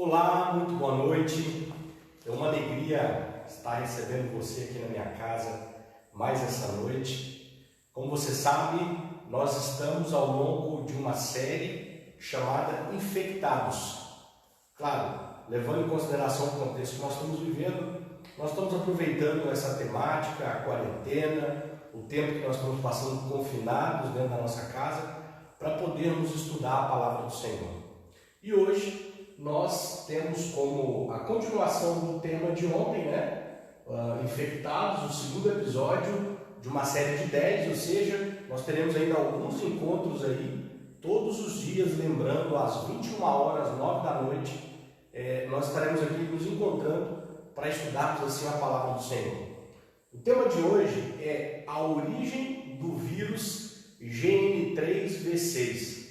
Olá, muito boa noite. É uma alegria estar recebendo você aqui na minha casa mais essa noite. Como você sabe, nós estamos ao longo de uma série chamada Infectados. Claro, levando em consideração o contexto que nós estamos vivendo, nós estamos aproveitando essa temática, a quarentena, o tempo que nós estamos passando confinados dentro da nossa casa, para podermos estudar a palavra do Senhor. E hoje nós temos como a continuação do tema de ontem, Infectados, o segundo episódio de uma série de 10, ou seja, nós teremos ainda alguns encontros aí, todos os dias, lembrando, às 21 horas, 9 da noite, nós estaremos aqui nos encontrando para estudarmos assim a palavra do Senhor. O tema de hoje é a origem do vírus GN3V6.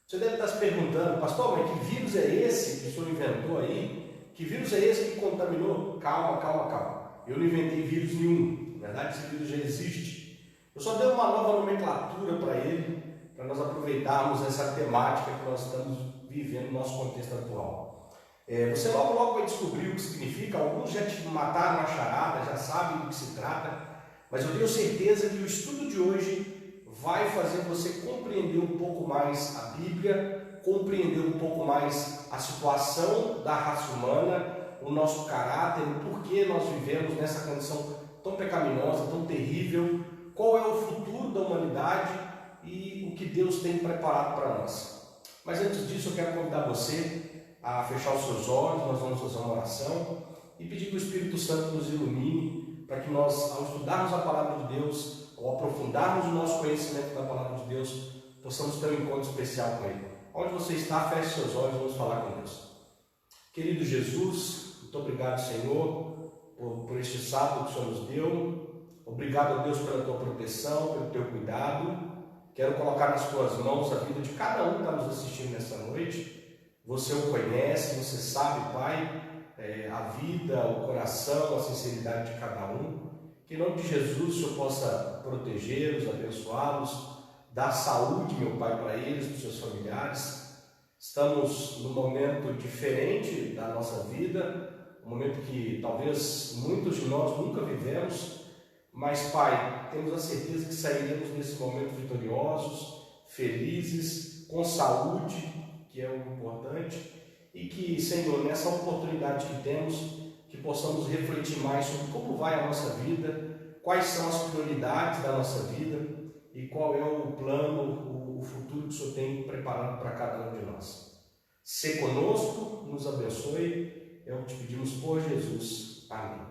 Você deve estar se perguntando, pastor, mas que vírus é esse que o senhor inventou aí? Que vírus é esse que contaminou? Calma. Eu não inventei vírus nenhum. Na verdade, esse vírus já existe. Eu só dei uma nova nomenclatura para ele, para nós aproveitarmos essa temática que nós estamos vivendo no nosso contexto atual. Você logo vai descobrir o que significa. Alguns já te mataram a charada, já sabem do que se trata, mas eu tenho certeza que o estudo de hoje vai fazer você compreender um pouco mais a Bíblia, compreender um pouco mais a situação da raça humana, o nosso caráter, o porquê nós vivemos nessa condição tão pecaminosa, tão terrível, qual é o futuro da humanidade e o que Deus tem preparado para nós. Mas antes disso, eu quero convidar você a fechar os seus olhos, nós vamos fazer uma oração e pedir que o Espírito Santo nos ilumine para que nós, ao estudarmos a palavra de Deus, ao aprofundarmos o nosso conhecimento da palavra de Deus, possamos ter um encontro especial com Ele. Onde você está, feche seus olhos e vamos falar com Deus. Querido Jesus, muito obrigado, Senhor, por este sábado que o Senhor nos deu. Obrigado a Deus pela Tua proteção, pelo Teu cuidado. Quero colocar nas Tuas mãos a vida de cada um que está nos assistindo nessa noite. Você o conhece, você sabe, Pai, a vida, o coração, a sinceridade de cada um. Que em nome de Jesus o Senhor possa protegê-los, abençoá-los, dar saúde, meu Pai, para eles, para os seus familiares. Estamos num momento diferente da nossa vida, um momento que talvez muitos de nós nunca vivemos, mas, Pai, temos a certeza que sairemos nesse momento vitoriosos, felizes, com saúde, que é o importante, e que, Senhor, nessa oportunidade que temos, que possamos refletir mais sobre como vai a nossa vida, quais são as prioridades da nossa vida e qual é o plano, o futuro que o Senhor tem preparado para cada um de nós. Se conosco, nos abençoe, é o que te pedimos por Jesus. Amém.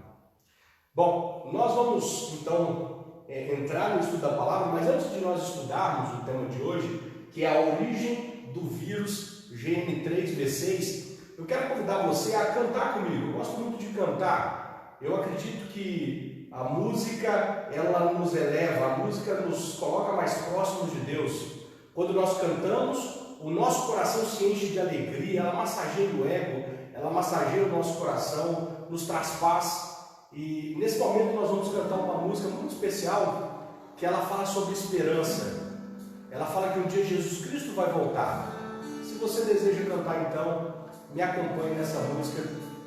Bom, nós vamos então entrar no estudo da palavra, mas antes de nós estudarmos o tema de hoje, que é a origem do vírus GN3V6, eu quero convidar você a cantar comigo. Eu gosto muito de cantar. Eu acredito que a música, ela nos eleva, a música nos coloca mais próximos de Deus. Quando nós cantamos, o nosso coração se enche de alegria, ela massageia o ego, ela massageia o nosso coração, nos traz paz. E nesse momento nós vamos cantar uma música muito especial, que ela fala sobre esperança. Ela fala que um dia Jesus Cristo vai voltar. Se você deseja cantar, então, me acompanhe nessa música,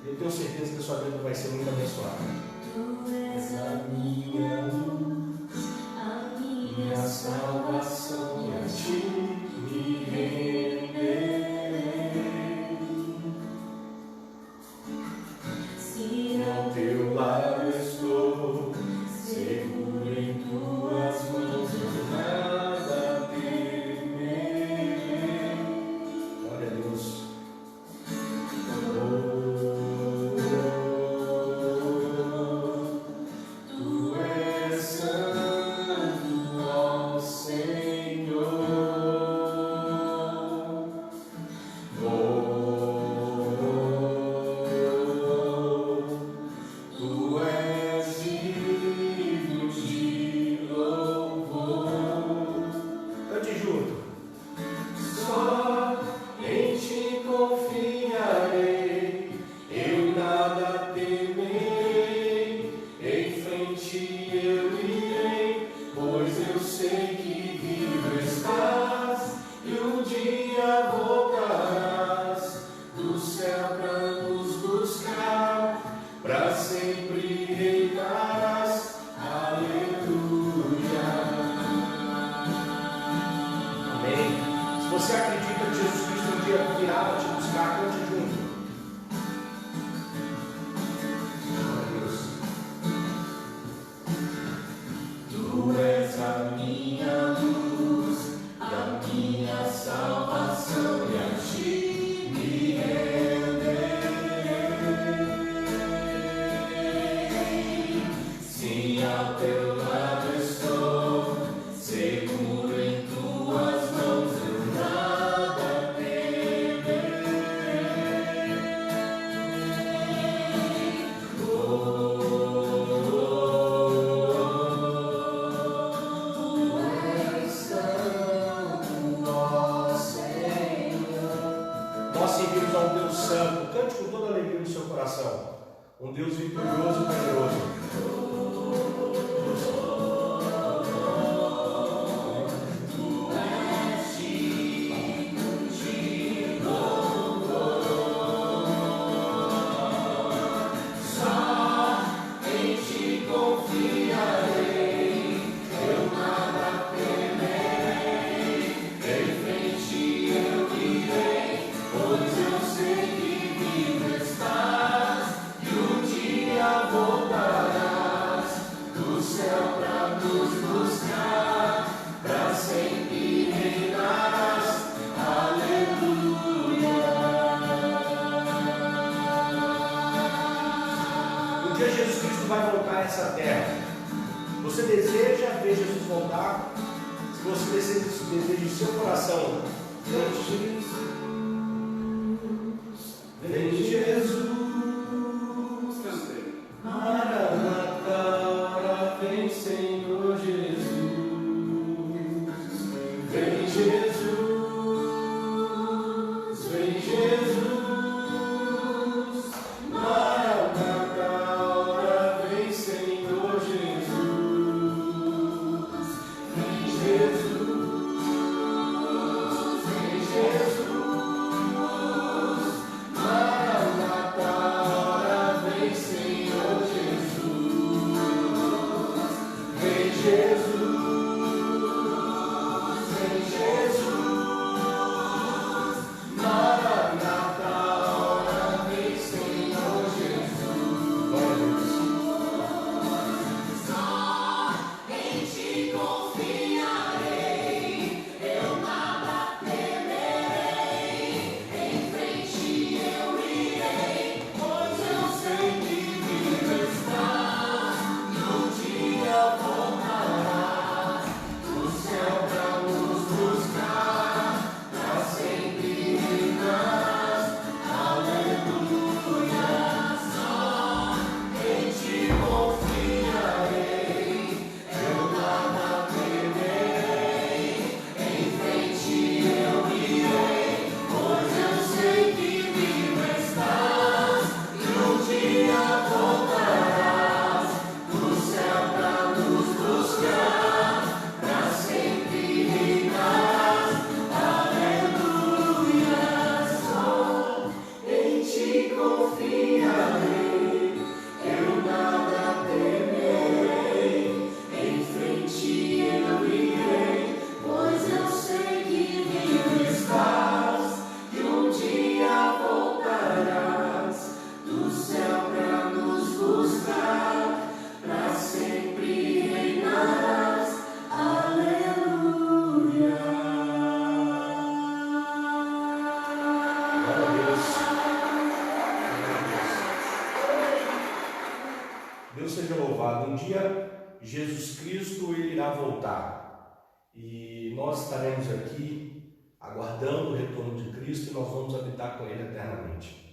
eu tenho certeza que a sua vida vai ser muito abençoada. Tu és a minha luz, a minha salvação, e a ti me renderei. Se ao teu lado estou, seguro em tuas mãos, eu nada temerei. Glória a Deus. Tu és santo, ó Senhor. virava te buscar, cante junto. Tu és a minha luz, a minha salvação, e a ti me renderei. Sim, ao teu lado estou, seguro em tuas mãos, eu nada temerei. Nós servimos a um Deus santo, cante com toda a alegria no seu coração, um Deus vitorioso e poderoso. Um dia Jesus Cristo vai voltar a essa terra. Você deseja ver Jesus voltar? Se você deseja em seu coração, vem Jesus, Maranata, vem Senhor Jesus, vem Jesus, vem Jesus, Maranata, vem Senhor Jesus, vem Jesus, vem Jesus, Maranata, vem Senhor Jesus, vem Jesus, vem Jesus, Maranata, vem Senhor Jesus. Glória a Deus. Só em ti confiarei, eu nada temerei. Em frente eu irei, pois eu sei que vivo estás. E um dia voltarás do céu pra nos buscar, pra sempre reinarás. Aleluia. Só em ti confiarei, eu nada temerei. Em frente eu irei, pois eu sei que vivo estás. E um dia voltarás do céu pra nos buscar, pra sempre reinarás. Aleluia. Só em ti confiarei, eu nada temerei. Em frente eu irei, pois eu sei que vivo estás. E um dia voltarás do céu pra nos buscar, pra sempre reinarás. Aleluia. Glória a Deus. Deus seja louvado. Um dia Jesus Cristo ele irá voltar e nós estaremos aqui aguardando o retorno de Cristo e nós vamos habitar com Ele eternamente.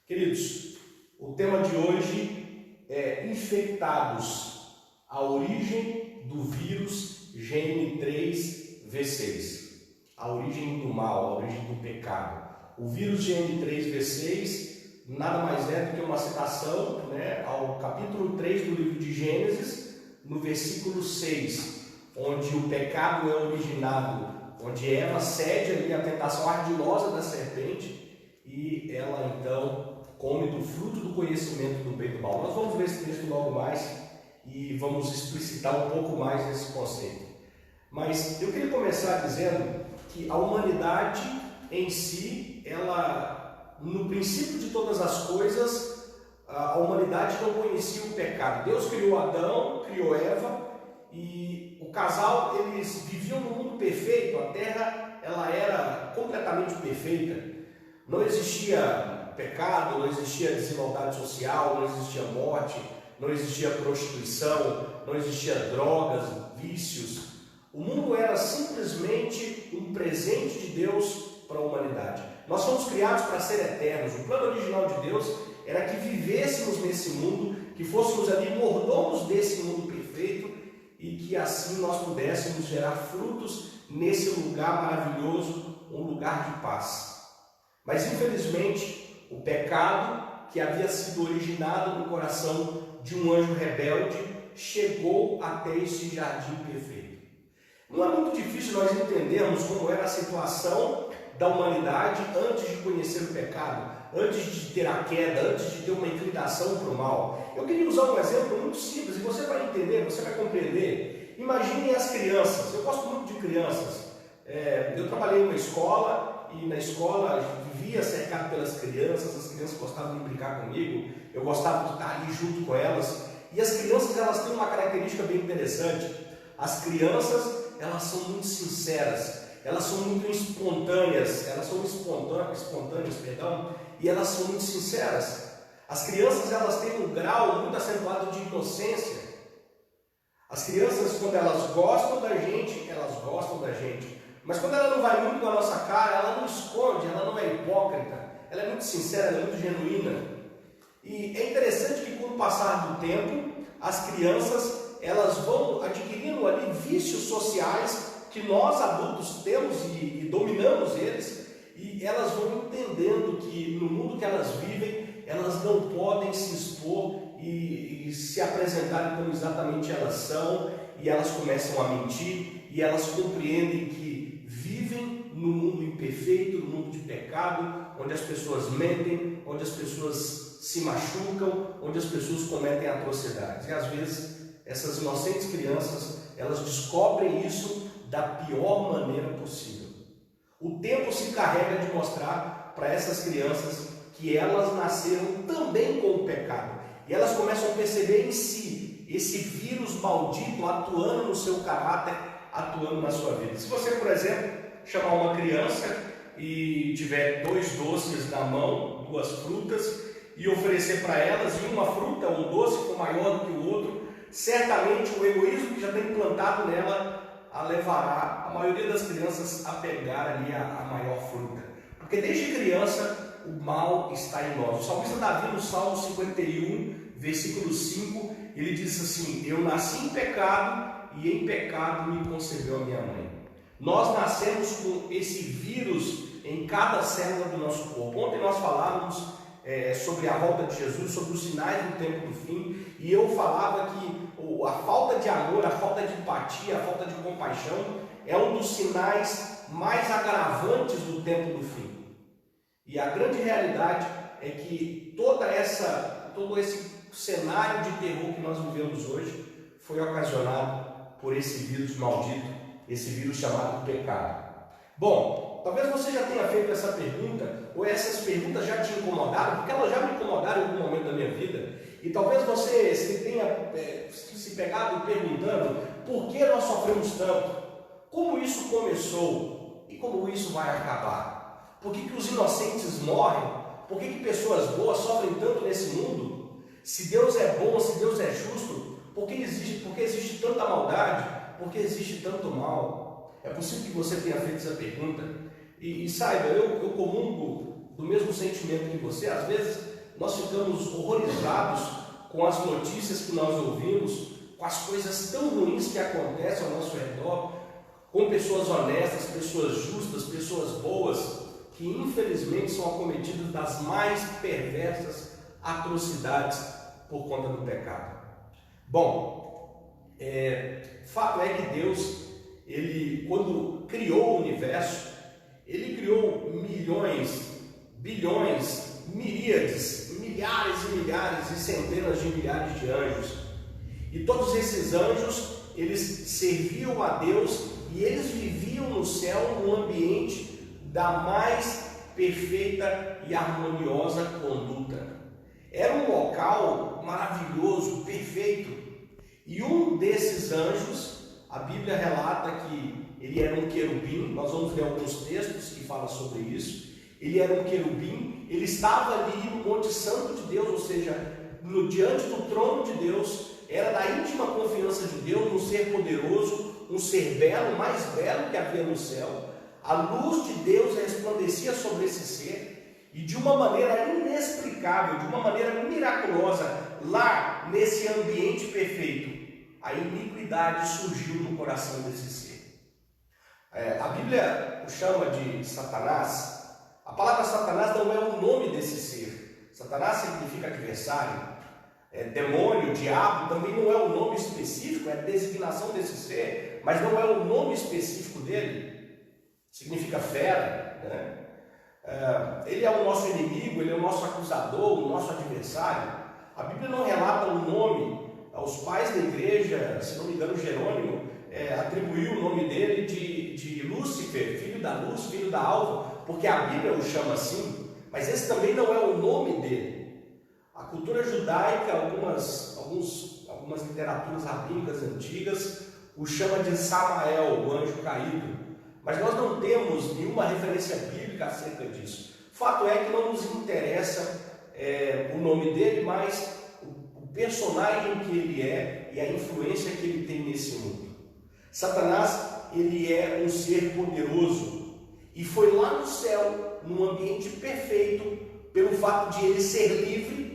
Queridos, o tema de hoje é infectados, a origem do vírus GN3V6, a origem do mal, a origem do pecado. O vírus GN3V6 nada mais é do que uma citação, ao capítulo 3 do livro de Gênesis, no versículo 6, onde o pecado é originado, onde Eva cede ali a tentação ardilosa da serpente e ela então come do fruto do conhecimento do bem e do mal. Nós vamos ver esse texto logo mais e vamos explicitar um pouco mais esse conceito. Mas eu queria começar dizendo que a humanidade em si, no princípio de todas as coisas, a humanidade não conhecia o pecado. Deus criou Adão, criou Eva, e o casal, eles viviam num mundo perfeito. A terra, ela era completamente perfeita. Não existia pecado, não existia desigualdade social, não existia morte, não existia prostituição, não existia drogas, vícios. O mundo era simplesmente um presente de Deus para a humanidade. Nós fomos criados para ser eternos. O plano original de Deus era que vivêssemos nesse mundo, que fôssemos ali mordomos desse mundo perfeito e que assim nós pudéssemos gerar frutos nesse lugar maravilhoso, um lugar de paz. Mas infelizmente o pecado que havia sido originado no coração de um anjo rebelde chegou até esse jardim perfeito. Não é muito difícil nós entendermos como era a situação da humanidade antes de conhecer o pecado, antes de ter a queda, antes de ter uma inclinação para o mal. Eu queria usar um exemplo muito simples e você vai entender, você vai compreender. Imaginem as crianças. Eu gosto muito de crianças. Eu trabalhei numa escola e na escola vivia cercado pelas crianças. As crianças gostavam de brincar comigo, eu gostava de estar ali junto com elas. E as crianças, elas têm uma característica bem interessante. As crianças, elas são muito sinceras, elas são muito espontâneas, e elas são muito sinceras. As crianças, elas têm um grau muito acentuado de inocência. As crianças, quando elas gostam da gente, elas gostam da gente. Mas quando ela não vai muito na nossa cara, ela não esconde, ela não é hipócrita, ela é muito sincera, ela é muito genuína. E é interessante que com o passar do tempo, as crianças, elas vão adquirindo ali vícios sociais que nós adultos temos e dominamos eles, e elas vão entendendo que no mundo que elas vivem, elas não podem se expor e se apresentarem como exatamente elas são, e elas começam a mentir, e elas compreendem que vivem no mundo imperfeito, no mundo de pecado, onde as pessoas mentem, onde as pessoas se machucam, onde as pessoas cometem atrocidades. E às vezes essas inocentes crianças, elas descobrem isso da pior maneira possível. O tempo se carrega de mostrar para essas crianças que elas nasceram também com o pecado. E elas começam a perceber em si esse vírus maldito atuando no seu caráter, atuando na sua vida. Se você, por exemplo, chamar uma criança e tiver 2 doces na mão, 2 frutas, e oferecer para elas, e uma fruta, um doce for maior do que o outro, certamente o egoísmo que já tem implantado nela a levará a maioria das crianças a pegar ali a maior fruta. Porque desde criança o mal está em nós. O salmista Davi, no Salmo 51, versículo 5, ele diz assim: eu nasci em pecado e em pecado me concebeu a minha mãe. Nós nascemos com esse vírus em cada célula do nosso corpo. Ontem nós falávamos sobre a volta de Jesus, sobre os sinais do tempo do fim, e eu falava que a falta de amor, a falta de empatia, a falta de compaixão é um dos sinais mais agravantes do tempo do fim. E a grande realidade é que todo esse cenário de terror que nós vivemos hoje foi ocasionado por esse vírus maldito, esse vírus chamado pecado. Bom, talvez você já tenha feito essa pergunta, ou essas perguntas já te incomodaram, porque elas já me incomodaram em algum momento da minha vida, e talvez você se tenha se pegado perguntando por que nós sofremos tanto, como isso começou e como isso vai acabar, por que os inocentes morrem, por que pessoas boas sofrem tanto nesse mundo, se Deus é bom, se Deus é justo, por que existe tanta maldade, por que existe tanto mal? É possível que você tenha feito essa pergunta e saiba, eu comungo do mesmo sentimento que você. Às vezes nós ficamos horrorizados com as notícias que nós ouvimos, com as coisas tão ruins que acontecem ao nosso redor, com pessoas honestas, pessoas justas, pessoas boas, que infelizmente são acometidas das mais perversas atrocidades por conta do pecado. Bom, fato é que Deus, Ele, quando criou o universo, Ele criou milhões, bilhões, miríades, milhares e milhares e centenas de milhares de anjos. E todos esses anjos, eles serviam a Deus e eles viviam no céu num ambiente da mais perfeita e harmoniosa conduta. Era um local maravilhoso, perfeito. E um desses anjos, a Bíblia relata que ele era um querubim. Nós vamos ler alguns textos que falam sobre isso. Ele era um querubim, ele estava ali no Monte Santo de Deus, ou seja, diante do trono de Deus. Era da íntima confiança de Deus, um ser poderoso, um ser belo, mais belo que havia no céu. A luz de Deus resplandecia sobre esse ser, e de uma maneira inexplicável, de uma maneira miraculosa, lá nesse ambiente perfeito, a iniquidade surgiu no coração desse ser. A Bíblia o chama de Satanás. A palavra Satanás não é o nome desse ser. Satanás significa adversário. Demônio, diabo, também não é o nome específico, é a designação desse ser, mas não é o nome específico dele. Significa fera, né? Ele é o nosso inimigo, ele é o nosso acusador, o nosso adversário. A Bíblia não relata o nome. Os pais da igreja, se não me engano, Jerônimo atribuiu o nome dele de Lúcifer, filho da luz, filho da alva, porque a Bíblia o chama assim, mas esse também não é o nome dele. A cultura judaica, algumas literaturas rabínicas antigas, o chama de Samael, o anjo caído. Mas nós não temos nenhuma referência bíblica acerca disso. Fato é que não nos interessa o nome dele, mas o personagem que ele é e a influência que ele tem nesse mundo. Satanás, ele é um ser poderoso e foi lá no céu, num ambiente perfeito, pelo fato de ele ser livre.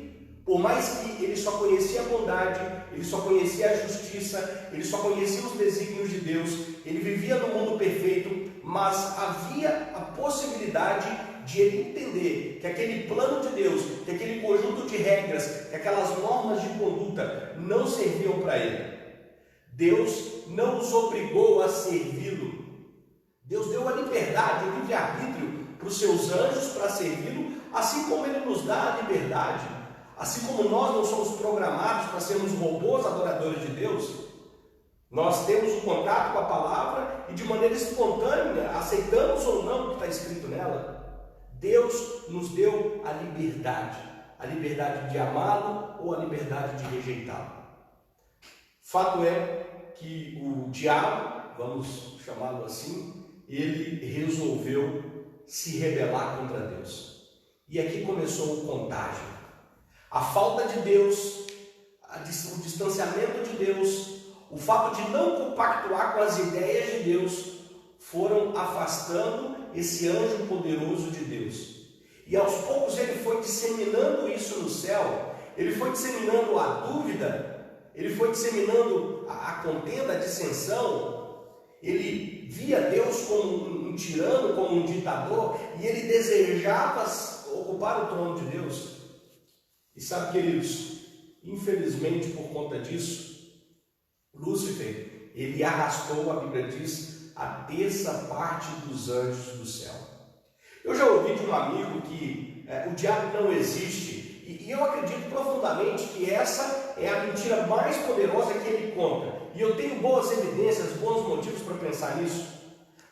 Por mais que ele só conhecia a bondade, ele só conhecia a justiça, ele só conhecia os desígnios de Deus, ele vivia no mundo perfeito, mas havia a possibilidade de ele entender que aquele plano de Deus, que aquele conjunto de regras, que aquelas normas de conduta não serviam para ele. Deus não os obrigou a servi-lo. Deus deu a liberdade, o livre-arbítrio para os seus anjos para servi-lo, assim como ele nos dá a liberdade. Assim como nós não somos programados para sermos robôs adoradores de Deus, nós temos um contato com a palavra e de maneira espontânea aceitamos ou não o que está escrito nela. Deus nos deu a liberdade de amá-lo ou a liberdade de rejeitá-lo. Fato é que o diabo, vamos chamá-lo assim, ele resolveu se rebelar contra Deus. E aqui começou o contágio. A falta de Deus, o distanciamento de Deus, o fato de não compactuar com as ideias de Deus, foram afastando esse anjo poderoso de Deus. E aos poucos ele foi disseminando isso no céu, ele foi disseminando a dúvida, ele foi disseminando a contenda, a dissensão. Ele via Deus como um tirano, como um ditador, e ele desejava ocupar o trono de Deus. E sabe, queridos, infelizmente por conta disso, Lúcifer, ele arrastou, a Bíblia diz, a terça parte dos anjos do céu. Eu já ouvi de um amigo que o diabo não existe, e eu acredito profundamente que essa é a mentira mais poderosa que ele conta. E eu tenho boas evidências, bons motivos para pensar nisso.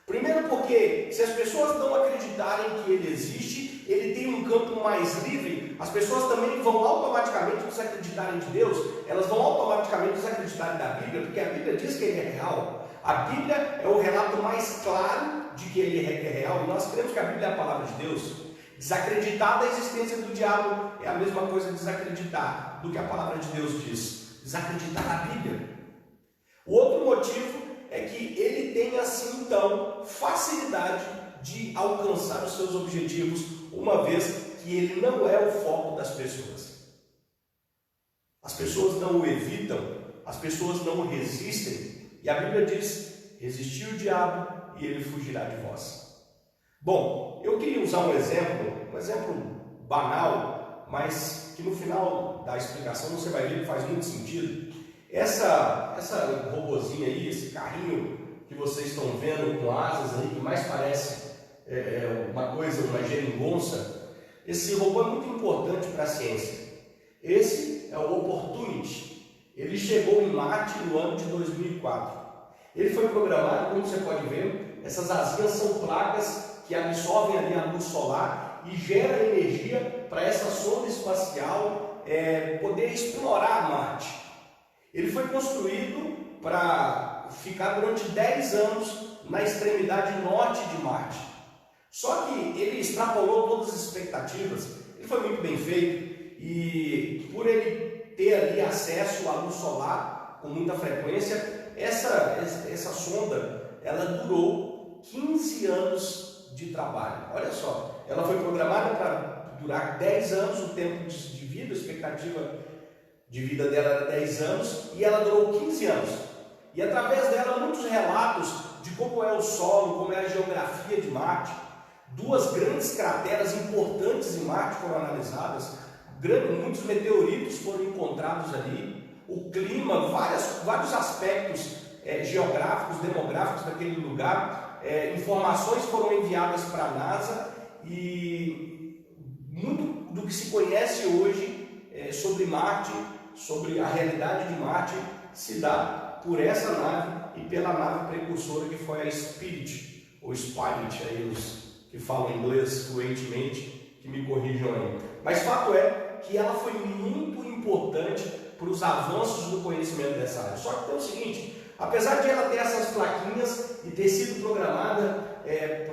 Primeiro porque, se as pessoas não acreditarem que ele existe, ele tem um campo mais livre, as pessoas também vão automaticamente desacreditarem de Deus, elas vão automaticamente desacreditarem da Bíblia, porque a Bíblia diz que ele é real. A Bíblia é o relato mais claro de que ele é real, e nós cremos que a Bíblia é a palavra de Deus. Desacreditar da existência do diabo é a mesma coisa que desacreditar do que a palavra de Deus diz. Desacreditar na Bíblia. O outro motivo é que ele tem assim então facilidade de alcançar os seus objetivos, uma vez que ele não é o foco das pessoas. As pessoas não o evitam, as pessoas não o resistem, e a Bíblia diz: resistir o diabo e ele fugirá de vós. Bom, eu queria usar um exemplo banal, mas que no final da explicação você vai ver que faz muito sentido. Essa robozinha aí, esse carrinho que vocês estão vendo com asas aí, que mais parece uma geringonça, esse robô é muito importante para a ciência. Esse é o Opportunity. Ele chegou em Marte no ano de 2004. Ele foi programado, como você pode ver, essas asinhas são placas que que absorvem ali a luz solar e gera energia para essa sonda espacial poder explorar Marte. Ele foi construído para ficar durante 10 anos na extremidade norte de Marte. Só que ele extrapolou todas as expectativas, ele foi muito bem feito e por ele ter ali acesso à luz solar com muita frequência, essa sonda ela durou 15 anos de trabalho. Olha só, ela foi programada para durar 10 anos, o tempo de vida, a expectativa de vida dela era 10 anos e ela durou 15 anos. E através dela muitos relatos de como é o solo, como é a geografia de Marte. Duas grandes crateras importantes em Marte foram analisadas, muitos meteoritos foram encontrados ali, o clima, vários aspectos geográficos, demográficos daquele lugar, informações foram enviadas para a NASA e muito do que se conhece hoje sobre Marte, sobre a realidade de Marte, se dá por essa nave e pela nave precursora que foi a Spirit, ou Spirit, aí os que falam inglês fluentemente, que me corrijam aí. Mas fato é que ela foi muito importante para os avanços do conhecimento dessa área. Só que tem o seguinte, apesar de ela ter essas plaquinhas e ter sido programada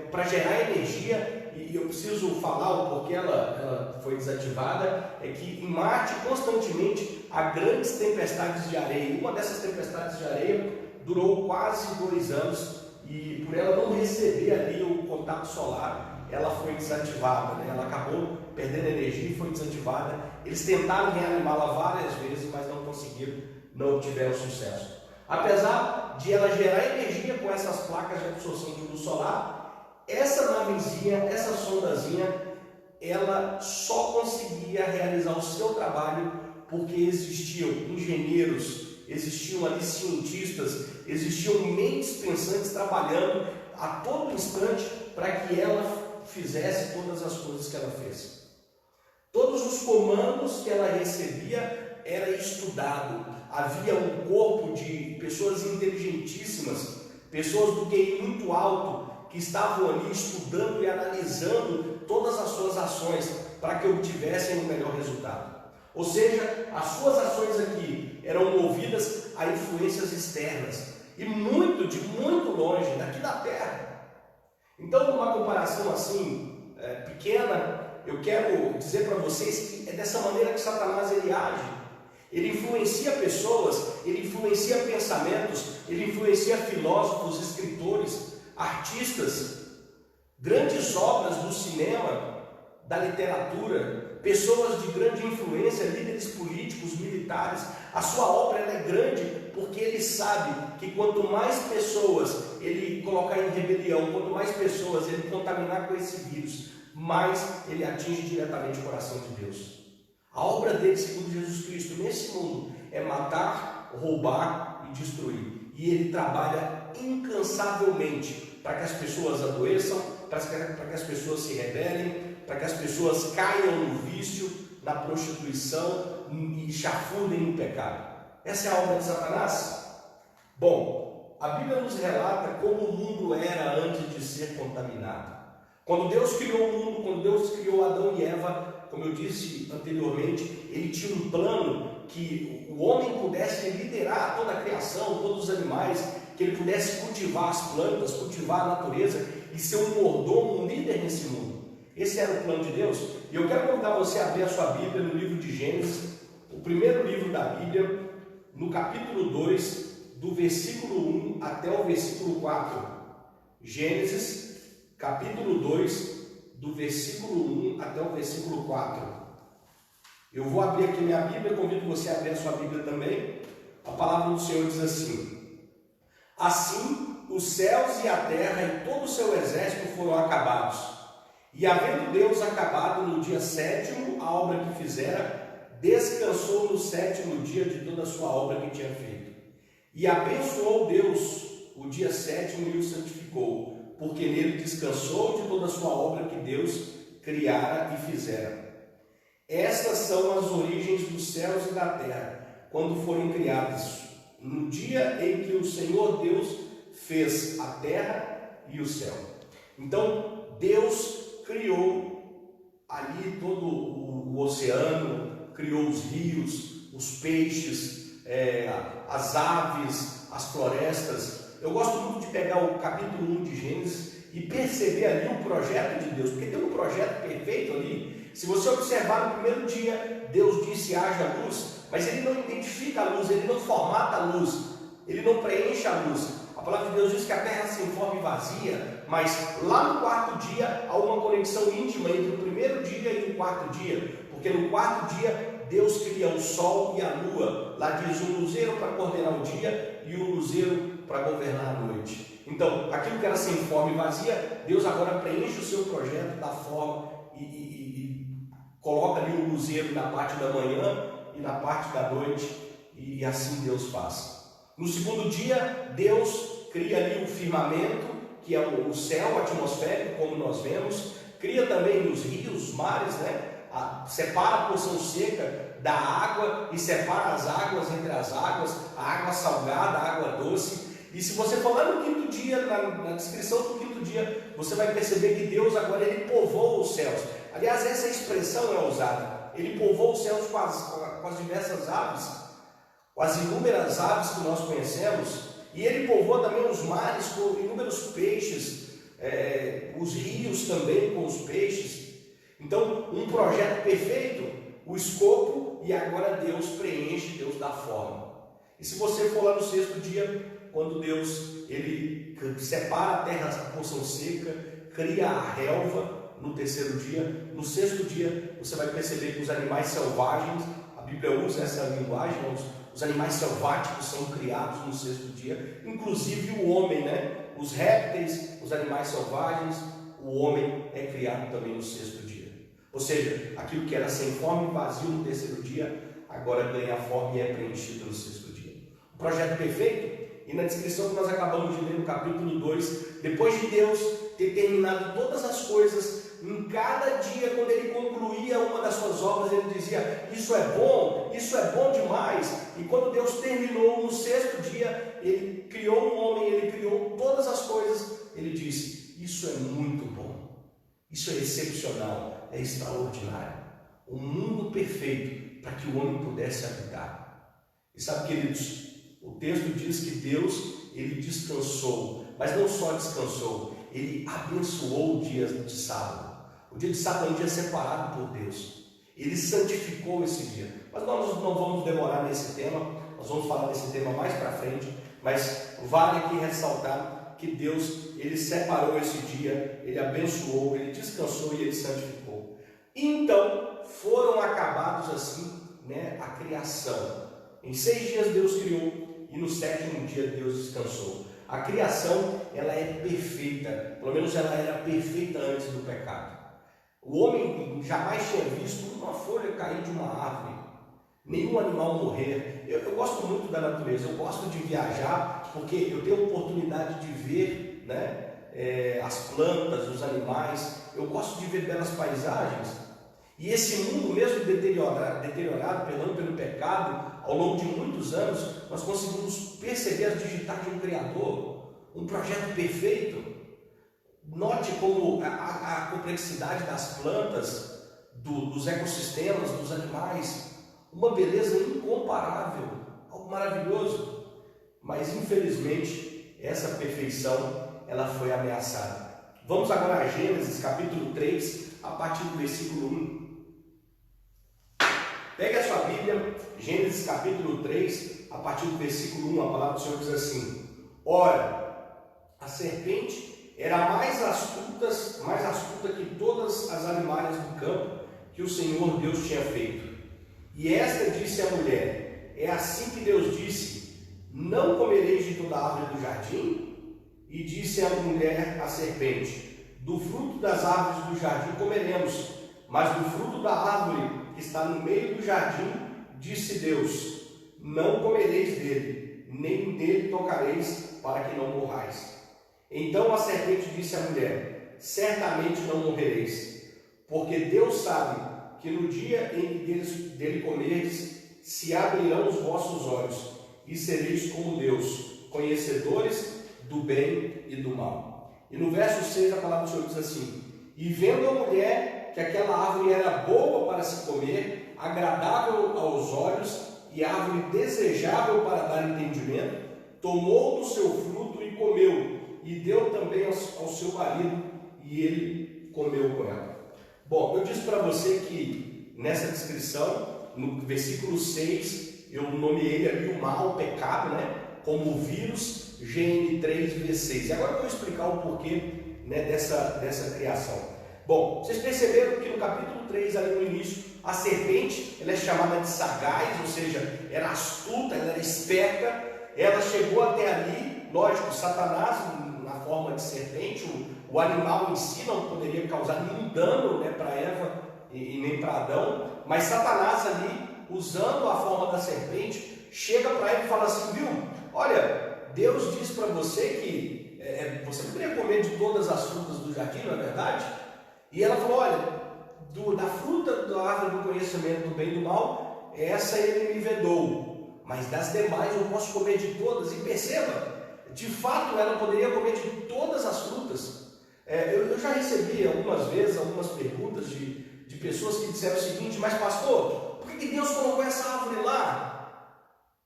para gerar energia, e eu preciso falar o porquê ela foi desativada, é que em Marte constantemente há grandes tempestades de areia. Uma dessas tempestades de areia durou quase 2 anos e por ela não receber ali o contato solar, ela foi desativada, né? Ela acabou perdendo energia e foi desativada. Eles tentaram reanimá-la várias vezes, mas não conseguiram, não obtiveram sucesso. Apesar de ela gerar energia com essas placas de absorção de luz solar, essa navezinha, essa sondazinha, ela só conseguia realizar o seu trabalho porque existiam engenheiros, existiam ali cientistas, existiam mentes pensantes trabalhando a todo instante para que ela fizesse todas as coisas que ela fez. Todos os comandos que ela recebia era estudado. Havia um corpo de pessoas inteligentíssimas, pessoas do QI muito alto, que estavam ali estudando e analisando todas as suas ações para que obtivessem o melhor resultado. Ou seja, as suas ações aqui eram movidas a influências externas e de muito longe, daqui da Terra. Então, numa comparação assim, pequena, eu quero dizer para vocês que é dessa maneira que Satanás ele age. Ele influencia pessoas, ele influencia pensamentos, ele influencia filósofos, escritores, artistas, grandes obras do cinema, da literatura, pessoas de grande influência, líderes políticos, militares. A sua obra ela é grande porque ele sabe que quanto mais pessoas ele colocar em rebelião, quanto mais pessoas ele contaminar com esse vírus, mais ele atinge diretamente o coração de Deus. A obra dele, segundo Jesus Cristo, nesse mundo é matar, roubar e destruir. E ele trabalha incansavelmente para que as pessoas adoeçam, para que as pessoas se rebelem, para que as pessoas caiam no vício, na prostituição e chafurdem no pecado. Essa é a obra de Satanás? Bom, a Bíblia nos relata como o mundo era antes de ser contaminado. Quando Deus criou o mundo, quando Deus criou Adão e Eva, como eu disse anteriormente, ele tinha um plano que o homem pudesse liderar toda a criação, todos os animais, que ele pudesse cultivar as plantas, cultivar a natureza e ser um mordomo, um líder nesse mundo. Esse era o plano de Deus. E eu quero convidar você a abrir a sua Bíblia no livro de Gênesis, o primeiro livro da Bíblia, no capítulo 2, do versículo 1 até o versículo 4. Gênesis, capítulo 2, do versículo 1 até o versículo 4. Eu vou abrir aqui minha Bíblia, convido você a abrir a sua Bíblia também. A palavra do Senhor diz assim: assim os céus e a terra e todo o seu exército foram acabados. E havendo Deus acabado no dia 7º a obra que fizera, descansou no 7º dia de toda a sua obra que tinha feito. E abençoou Deus o dia 7º e o santificou, porque nele descansou de toda a sua obra que Deus criara e fizera. Estas são as origens dos céus e da terra, quando foram criados, no dia em que o Senhor Deus fez a terra e o céu. Então, Deus criou ali todo o oceano, criou os rios, os peixes, as aves, as florestas. Eu gosto muito de pegar o capítulo 1 de Gênesis e perceber ali o projeto de Deus, porque tem um projeto perfeito ali. Se você observar no primeiro dia, Deus disse haja luz, mas ele não identifica a luz, ele não formata a luz, ele não preenche a luz. A palavra de Deus diz que a terra se informa e vazia, mas lá no quarto dia há uma conexão íntima entre o primeiro dia e o quarto dia, porque no quarto dia Deus cria o sol e a lua. Lá diz um luzeiro para coordenar o dia e um luzeiro para governar a noite. Então, aquilo que era sem forma e vazia, Deus agora preenche o seu projeto da forma e coloca ali um luzeiro na parte da manhã e na parte da noite, e assim Deus faz. No segundo dia, Deus cria ali o firmamento, que é o céu atmosférico, como nós vemos, cria também os rios, os mares, separa a porção seca da água e separa as águas entre as águas, a água salgada, a água doce. E se você for lá no quinto dia, na descrição do quinto dia, você vai perceber que Deus agora ele povoa os céus. Aliás, essa expressão é usada. Ele povoa os céus com as diversas aves, com as inúmeras aves que nós conhecemos. E ele povoa também os mares com inúmeros peixes, os rios também com os peixes. Então, um projeto perfeito, o escopo, e agora Deus preenche, Deus dá forma. E se você for lá no sexto dia, quando Deus ele separa a terra da porção seca, cria a relva no terceiro dia, no sexto dia você vai perceber que os animais selvagens, a Bíblia usa essa linguagem, os animais selváticos são criados no sexto dia, inclusive o homem, os répteis, os animais selvagens, o homem é criado também no sexto dia. Ou seja, aquilo que era sem forma e vazio no terceiro dia, agora ganha forma e é preenchido no sexto dia. O projeto perfeito. E na descrição que nós acabamos de ler no capítulo 2, depois de Deus ter terminado todas as coisas, em cada dia, quando ele concluía uma das suas obras, ele dizia, isso é bom demais. E quando Deus terminou no sexto dia, ele criou um homem, ele criou todas as coisas, ele disse, isso é muito bom, isso é excepcional, é extraordinário. Um mundo perfeito para que o homem pudesse habitar. E sabe, queridos, o texto diz que Deus, ele descansou, mas não só descansou, ele abençoou o dia de sábado. O dia de sábado é um dia separado por Deus. Ele santificou esse dia. Mas nós não vamos demorar nesse tema, nós vamos falar desse tema mais para frente, mas vale aqui ressaltar que Deus, ele separou esse dia, ele abençoou, ele descansou e ele santificou. Então, foram acabados assim, a criação. Em 6 dias Deus criou, e no 7º dia Deus descansou. A criação, ela é perfeita, pelo menos ela era perfeita antes do pecado. O homem jamais tinha visto uma folha cair de uma árvore, nenhum animal morrer. Eu gosto muito da natureza, eu gosto de viajar, porque eu tenho a oportunidade de ver as plantas, os animais, eu gosto de ver belas paisagens. E esse mundo, mesmo deteriorado pelo pecado, ao longo de muitos anos, nós conseguimos perceber as digitais de um Criador, um projeto perfeito. Note como a complexidade das plantas, dos ecossistemas, dos animais, uma beleza incomparável, algo maravilhoso. Mas, infelizmente, essa perfeição ela foi ameaçada. Vamos agora a Gênesis, capítulo 3, a partir do versículo 1. Pegue a sua Bíblia, Gênesis capítulo 3, a partir do versículo 1, a palavra do Senhor diz assim: Ora, a serpente era mais astuta que todas as animais do campo que o Senhor Deus tinha feito. E esta disse à mulher: É assim que Deus disse, não comereis de toda a árvore do jardim? E disse a mulher à serpente: Do fruto das árvores do jardim comeremos, mas do fruto da árvore que está no meio do jardim, disse Deus, não comereis dele, nem dele tocareis, para que não morrais. Então a serpente disse à mulher, certamente não morrereis, porque Deus sabe que no dia em que dele comerdes, se abrirão os vossos olhos, e sereis como Deus, conhecedores do bem e do mal. E no verso 6 a palavra do Senhor diz assim, E vendo a mulher que aquela árvore era boa para se comer, agradável aos olhos e árvore desejável para dar entendimento, tomou do seu fruto e comeu, e deu também ao seu marido, e ele comeu com ela. Bom, eu disse para você que nessa descrição, no versículo 6, eu nomeei ali o mal, o pecado, como o vírus GN3V6. E agora eu vou explicar o porquê, dessa criação. Bom, vocês perceberam que no capítulo 3, ali no início, a serpente, ela é chamada de sagaz, ou seja, era astuta, ela era esperta, ela chegou até ali, lógico, Satanás, na forma de serpente, o animal em si não poderia causar nenhum dano para Eva e nem para Adão, mas Satanás ali, usando a forma da serpente, chega para Eva e fala assim, viu, olha, Deus disse para você que você poderia comer de todas as frutas do jardim, não é verdade? E ela falou, olha, da fruta da árvore do conhecimento do bem e do mal, essa ele me vedou, mas das demais eu posso comer de todas. E perceba, de fato ela poderia comer de todas as frutas. Eu já recebi algumas vezes algumas perguntas de pessoas que disseram o seguinte, mas pastor, por que Deus colocou essa árvore lá?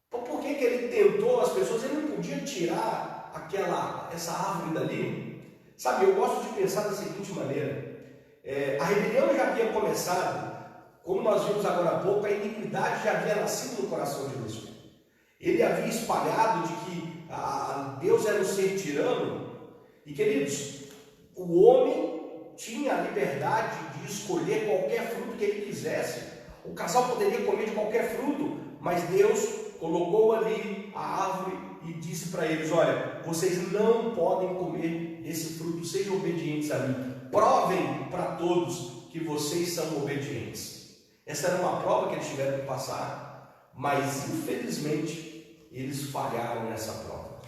Por que ele tentou as pessoas? Ele não podia tirar essa árvore dali? Sabe, eu gosto de pensar da seguinte maneira, a rebelião já havia começado, como nós vimos agora há pouco, a iniquidade já havia nascido no coração de Lúcifer. Ele havia espalhado de que Deus era um ser tirano, e queridos, o homem tinha a liberdade de escolher qualquer fruto que ele quisesse. O casal poderia comer de qualquer fruto, mas Deus colocou ali a árvore e disse para eles, olha, vocês não podem comer desse fruto, sejam obedientes a mim. Provem para todos que vocês são obedientes. Essa era uma prova que eles tiveram que passar, mas infelizmente eles falharam nessa prova.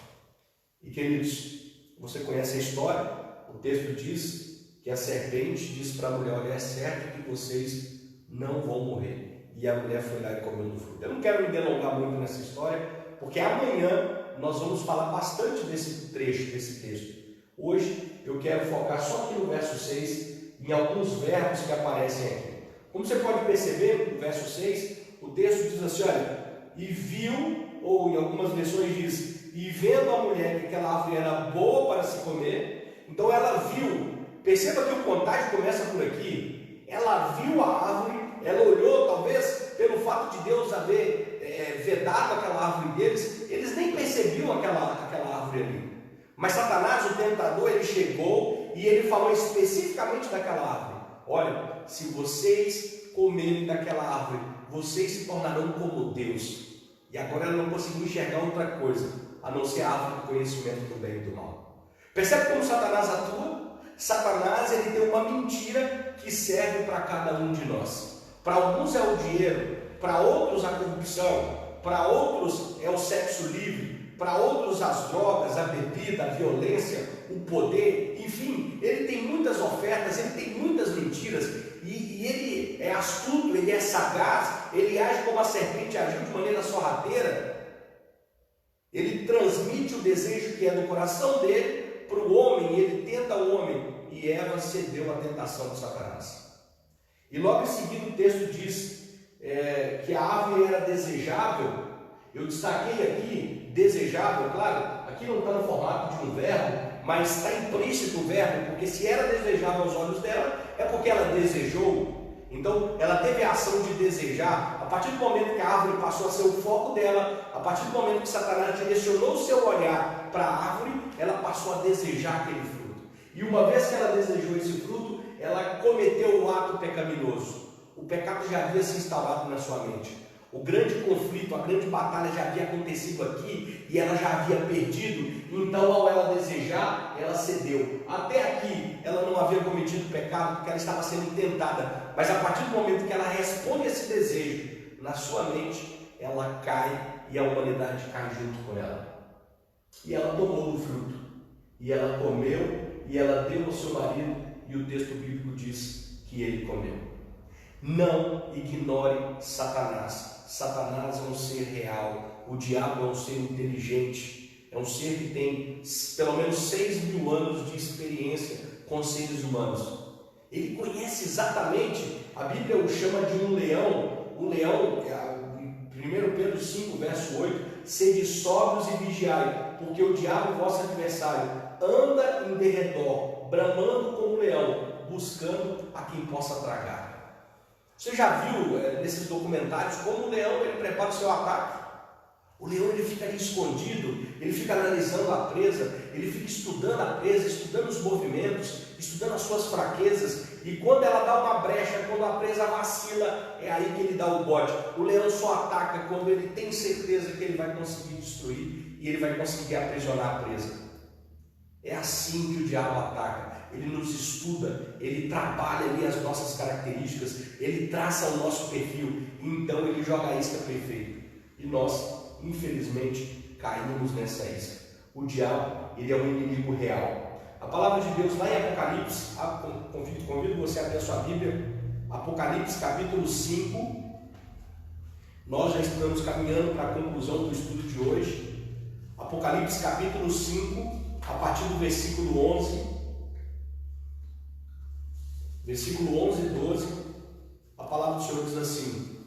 E queridos, você conhece a história? O texto diz que a serpente disse para a mulher, olha, é certo que vocês não vão morrer. E a mulher foi lá e comeu do fruto. Eu não quero me delongar muito nessa história, porque amanhã nós vamos falar bastante desse trecho, desse texto. Hoje eu quero focar só aqui no verso 6, em alguns verbos que aparecem aqui. Como você pode perceber, no verso 6, o texto diz assim, olha, e viu, ou em algumas versões diz, e vendo a mulher que aquela árvore era boa para se comer, então ela viu, perceba que o contágio começa por aqui, ela viu a árvore, ela olhou, talvez pelo fato de Deus haver vedado aquela árvore deles, eles nem percebiam aquela árvore ali. Mas Satanás, o tentador, ele chegou e ele falou especificamente daquela árvore. Olha, se vocês comerem daquela árvore, vocês se tornarão como Deus. E agora ela não conseguiu enxergar outra coisa, a não ser a árvore do conhecimento do bem e do mal. Percebe como Satanás atua? Satanás, ele tem uma mentira que serve para cada um de nós. Para alguns é o dinheiro, para outros a corrupção, para outros é o sexo livre, para outros as drogas, a bebida, a violência, o poder, enfim, ele tem muitas ofertas, ele tem muitas mentiras, e ele é astuto, ele é sagaz, ele age como a serpente agiu de maneira sorrateira, ele transmite o desejo que é do coração dele para o homem, e ele tenta o homem, e Eva cedeu à tentação de Satanás. E logo em seguida o texto diz que a árvore era desejável. Eu destaquei aqui, desejável, claro, aqui não está no formato de um verbo, mas está implícito o verbo, porque se era desejável aos olhos dela, é porque ela desejou. Então, ela teve a ação de desejar. A partir do momento que a árvore passou a ser o foco dela, a partir do momento que Satanás direcionou o seu olhar para a árvore, ela passou a desejar aquele fruto. E uma vez que ela desejou esse fruto, ela cometeu o ato pecaminoso. O pecado já havia se instalado na sua mente. O grande conflito, a grande batalha já havia acontecido aqui e ela já havia perdido. Então, ao ela desejar, ela cedeu. Até aqui, ela não havia cometido pecado porque ela estava sendo tentada. Mas a partir do momento que ela responde esse desejo na sua mente, ela cai e a humanidade cai junto com ela. E ela tomou do fruto. E ela comeu e ela deu ao seu marido. E o texto bíblico diz que ele comeu. Não ignore Satanás. Satanás é um ser real, o diabo é um ser inteligente, é um ser que tem pelo menos 6.000 anos de experiência com seres humanos. Ele conhece exatamente, a Bíblia o chama de um leão. O leão, 1 Pedro 5, verso 8, sede sóbrios e vigiai, porque o diabo, vosso adversário, anda em derredor, bramando como um leão, buscando a quem possa tragar. Você já viu nesses documentários como o leão ele prepara o seu ataque? O leão ele fica ali escondido, ele fica analisando a presa, ele fica estudando a presa, estudando os movimentos, estudando as suas fraquezas, e quando ela dá uma brecha, quando a presa vacila, é aí que ele dá o bote. O leão só ataca quando ele tem certeza que ele vai conseguir destruir e ele vai conseguir aprisionar a presa. É assim que o diabo ataca. Ele nos estuda, ele trabalha ali as nossas características, ele traça o nosso perfil, então ele joga a isca perfeita. E nós, infelizmente, caímos nessa isca. O diabo, ele é um inimigo real. A palavra de Deus lá em Apocalipse, convido você a abrir a sua Bíblia, Apocalipse capítulo 5, nós já estamos caminhando para a conclusão do estudo de hoje. Apocalipse capítulo 5, a partir do versículo 11, versículo 11 e 12, a palavra do Senhor diz assim: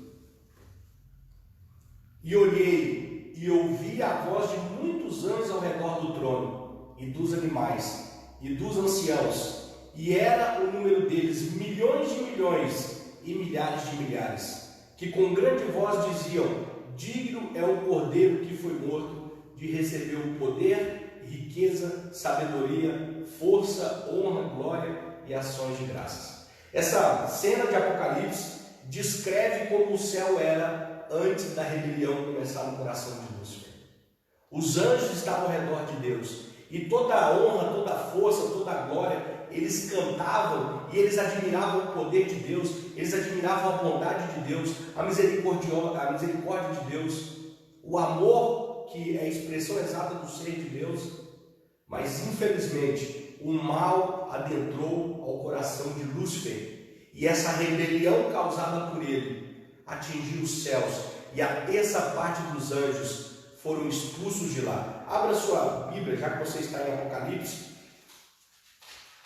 e olhei e ouvi a voz de muitos anjos ao redor do trono, e dos animais, e dos anciãos, e era o número deles milhões de milhões e milhares de milhares, que com grande voz diziam: digno é o Cordeiro que foi morto de receber o poder, riqueza, sabedoria, força, honra, glória e ações de graças. Essa cena de Apocalipse descreve como o céu era antes da rebelião começar no coração de Lúcifer. Os anjos estavam ao redor de Deus, e toda a honra, toda a força, toda a glória, eles cantavam e eles admiravam o poder de Deus, eles admiravam a bondade de Deus, a misericórdia de Deus, o amor que é a expressão exata do ser de Deus. Mas infelizmente o mal adentrou ao coração de Lúcifer, e essa rebelião causada por ele atingiu os céus, e essa parte dos anjos foram expulsos de lá. Abra sua Bíblia, já que você está em Apocalipse,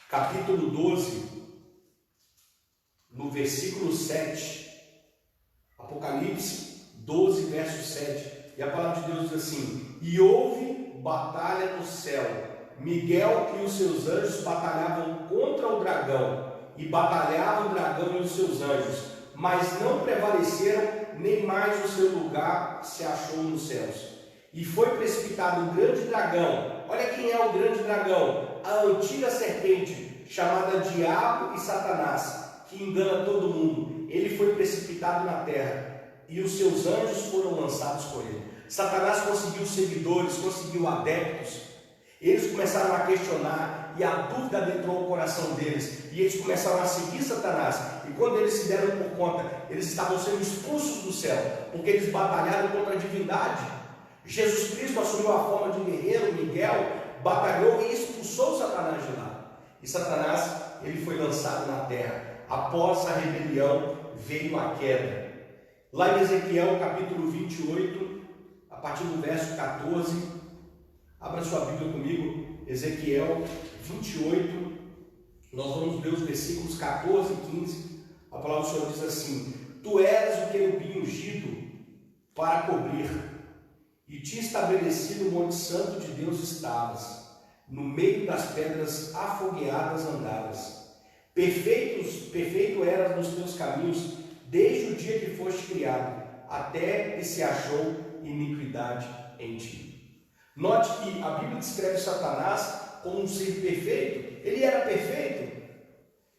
capítulo 12, no versículo 7. Apocalipse 12, verso 7. E a palavra de Deus diz assim: e houve batalha no céu. Miguel e os seus anjos batalhavam contra o dragão, e batalhava o dragão e os seus anjos, mas não prevaleceram, nem mais o seu lugar se achou nos céus. E foi precipitado o grande dragão. Olha quem é o grande dragão: a antiga serpente, chamada Diabo e Satanás, que engana todo mundo. Ele foi precipitado na terra, e os seus anjos foram lançados por ele. Satanás conseguiu seguidores, conseguiu adeptos. Eles começaram a questionar, e a dúvida adentrou o coração deles, e eles começaram a seguir Satanás. E quando eles se deram por conta, eles estavam sendo expulsos do céu, porque eles batalharam contra a divindade. Jesus Cristo assumiu a forma de guerreiro. Miguel batalhou e expulsou Satanás de lá. E Satanás, ele foi lançado na terra. Após a rebelião veio a queda. Lá em Ezequiel capítulo 28, a partir do verso 14, abra sua Bíblia comigo, Ezequiel 28, nós vamos ler os versículos 14 e 15. A palavra do Senhor diz assim: tu eras o querubim ungido para cobrir, e te estabeleci no monte santo de Deus estavas, no meio das pedras afogueadas andadas. Perfeito eras nos teus caminhos, desde o dia que foste criado, até que se achou iniquidade em ti. Note que a Bíblia descreve Satanás como um ser perfeito. Ele era perfeito.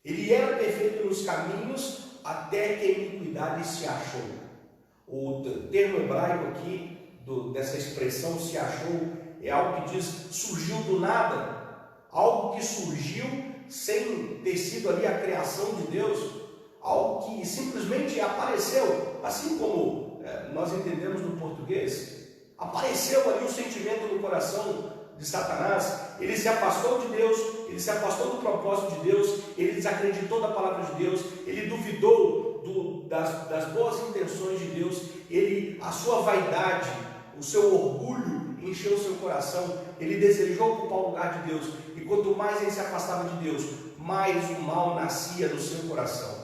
Ele era perfeito nos caminhos, até que a iniquidade se achou. O termo hebraico aqui, dessa expressão se achou, é algo que diz surgiu do nada. Algo que surgiu sem ter sido ali a criação de Deus. Algo que simplesmente apareceu, assim como nós entendemos no português. Apareceu ali um sentimento no coração de Satanás. Ele se afastou de Deus, ele se afastou do propósito de Deus, ele desacreditou da palavra de Deus, ele duvidou das boas intenções de Deus, a sua vaidade, o seu orgulho encheu o seu coração, ele desejou ocupar o lugar de Deus, e quanto mais ele se afastava de Deus, mais o mal nascia no seu coração.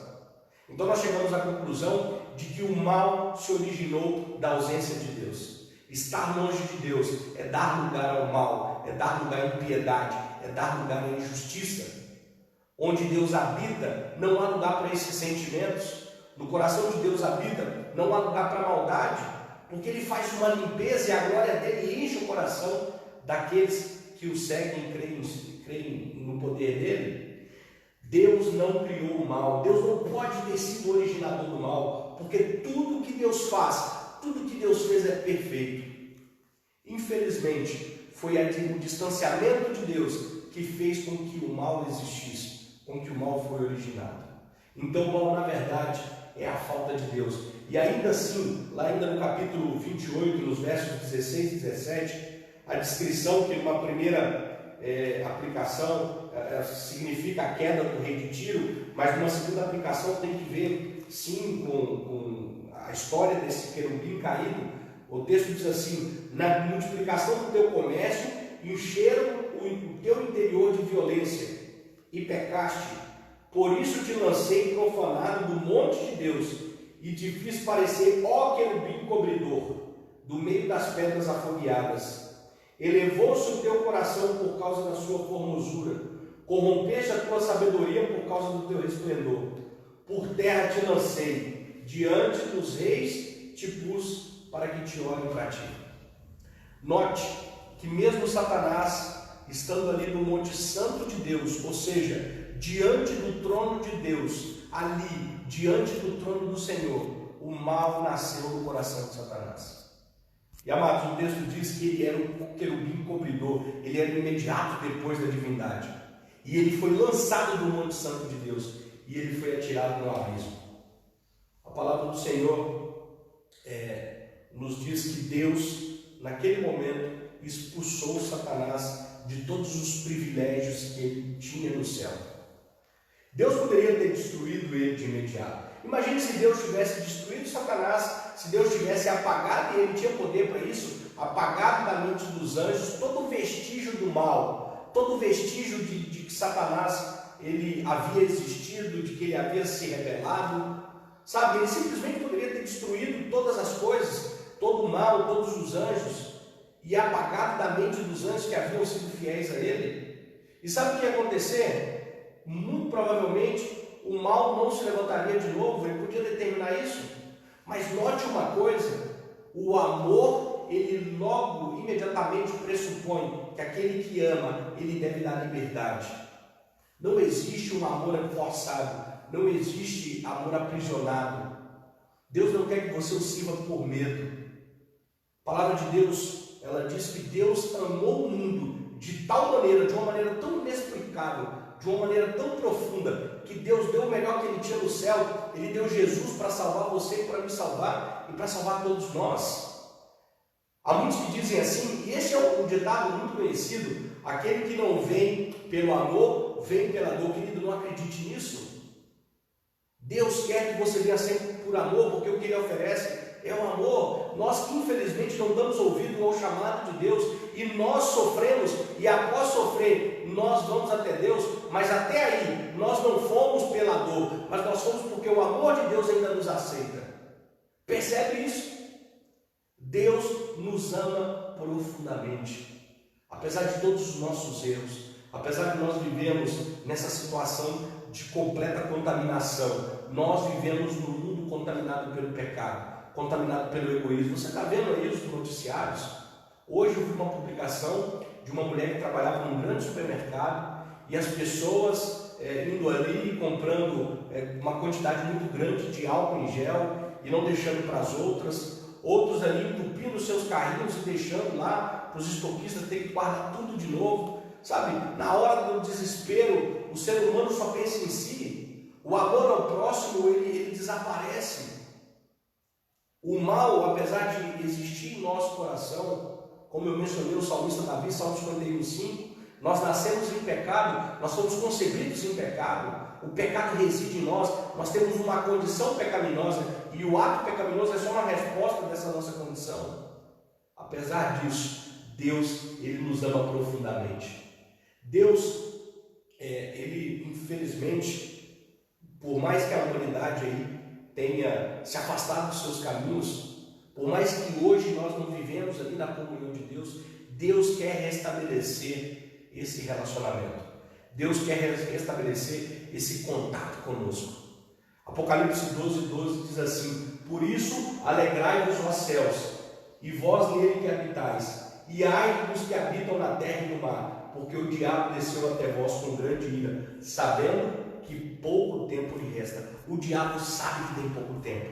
Então nós chegamos à conclusão de que o mal se originou da ausência de Deus. Estar longe de Deus é dar lugar ao mal, é dar lugar à impiedade, é dar lugar à injustiça. Onde Deus habita, não há lugar para esses sentimentos. No coração de Deus habita, não há lugar para a maldade, porque Ele faz uma limpeza e a glória dele enche o coração daqueles que o seguem e creem no poder dele. Deus não criou o mal, Deus não pode ter sido o originador do mal, porque tudo que Deus faz, tudo que Deus fez é perfeito. Infelizmente, foi o distanciamento de Deus que fez com que o mal existisse, com que o mal foi originado. Então o mal, na verdade, é a falta de Deus. E ainda assim, lá ainda no capítulo 28, nos versos 16 e 17, a descrição que numa primeira aplicação significa a queda do rei de Tiro, mas numa segunda aplicação tem que ver sim com a história desse querubim caído. O texto diz assim: na multiplicação do teu comércio encheram o teu interior de violência e pecaste, por isso te lancei profanado do monte de Deus e te fiz parecer, ó querubim cobridor, do meio das pedras afogueadas. Elevou-se o teu coração por causa da sua formosura, corrompeste a tua sabedoria por causa do teu resplendor. Por terra te lancei, diante dos reis te pus para que te olhem para ti. Note que mesmo Satanás, estando ali no Monte Santo de Deus, ou seja, diante do trono de Deus, ali, diante do trono do Senhor, o mal nasceu no coração de Satanás. E amados, o texto diz que ele era um querubim cobridor, ele era imediato depois da divindade. E ele foi lançado do Monte Santo de Deus, e ele foi atirado no abismo. A palavra do Senhor nos diz que Deus, naquele momento, expulsou Satanás de todos os privilégios que ele tinha no céu. Deus poderia ter destruído ele de imediato. Imagine se Deus tivesse destruído Satanás, se Deus tivesse apagado, e ele tinha poder para isso, apagado da mente dos anjos todo o vestígio do mal, todo o vestígio de que Satanás ele havia existido, de que ele havia se rebelado. Sabe, ele simplesmente poderia ter destruído todas as coisas, todo o mal, todos os anjos, e apagado da mente dos anjos que haviam sido fiéis a ele. E sabe o que ia acontecer? Muito provavelmente o mal não se levantaria de novo, ele podia determinar isso. Mas note uma coisa: o amor, ele logo, imediatamente pressupõe que aquele que ama, ele deve dar liberdade. Não existe um amor forçado, não existe amor aprisionado. Deus não quer que você o sirva por medo. A palavra de Deus, ela diz que Deus amou o mundo de tal maneira, de uma maneira tão inexplicável, de uma maneira tão profunda, que Deus deu o melhor que Ele tinha no céu. Ele deu Jesus para salvar você e para me salvar e para salvar todos nós. Há muitos que dizem assim, e esse é um ditado muito conhecido: aquele que não vem pelo amor, vem pela dor. Querido, não acredite nisso. Deus quer que você venha sempre por amor, porque o que Ele oferece é o amor. Nós, infelizmente, não damos ouvido ao chamado de Deus, e nós sofremos, e após sofrer, nós vamos até Deus, mas até aí, nós não fomos pela dor, mas nós fomos porque o amor de Deus ainda nos aceita. Percebe isso? Deus nos ama profundamente, apesar de todos os nossos erros, apesar de nós vivemos nessa situação de completa contaminação. Nós vivemos num mundo contaminado pelo pecado, contaminado pelo egoísmo. Você está vendo aí os noticiários? Hoje eu vi uma publicação de uma mulher que trabalhava num grande supermercado, e as pessoas indo ali e comprando uma quantidade muito grande de álcool em gel e não deixando para as outras. Outros ali entupindo seus carrinhos e deixando lá para os estoquistas ter que guardar tudo de novo. Sabe, na hora do desespero, o ser humano só pensa em si. O amor ao próximo, ele desaparece. O mal, apesar de existir em nosso coração, como eu mencionei o salmista Davi, Salmo 51:5, nós nascemos em pecado, nós somos concebidos em pecado, o pecado reside em nós temos uma condição pecaminosa, e o ato pecaminoso é só uma resposta dessa nossa condição. Apesar disso, Deus, Ele nos ama profundamente. Deus, ele, infelizmente, por mais que a humanidade aí tenha se afastado dos seus caminhos, por mais que hoje nós não vivemos ali na comunhão de Deus, Deus quer restabelecer esse relacionamento. Deus quer restabelecer esse contato conosco. Apocalipse 12:12 diz assim: por isso alegrai-vos, ó céus, e vós nele que habitais, e ai dos que habitam na terra e no mar, porque o diabo desceu até vós com grande ira, sabendo que pouco tempo lhe resta. O diabo sabe que tem pouco tempo.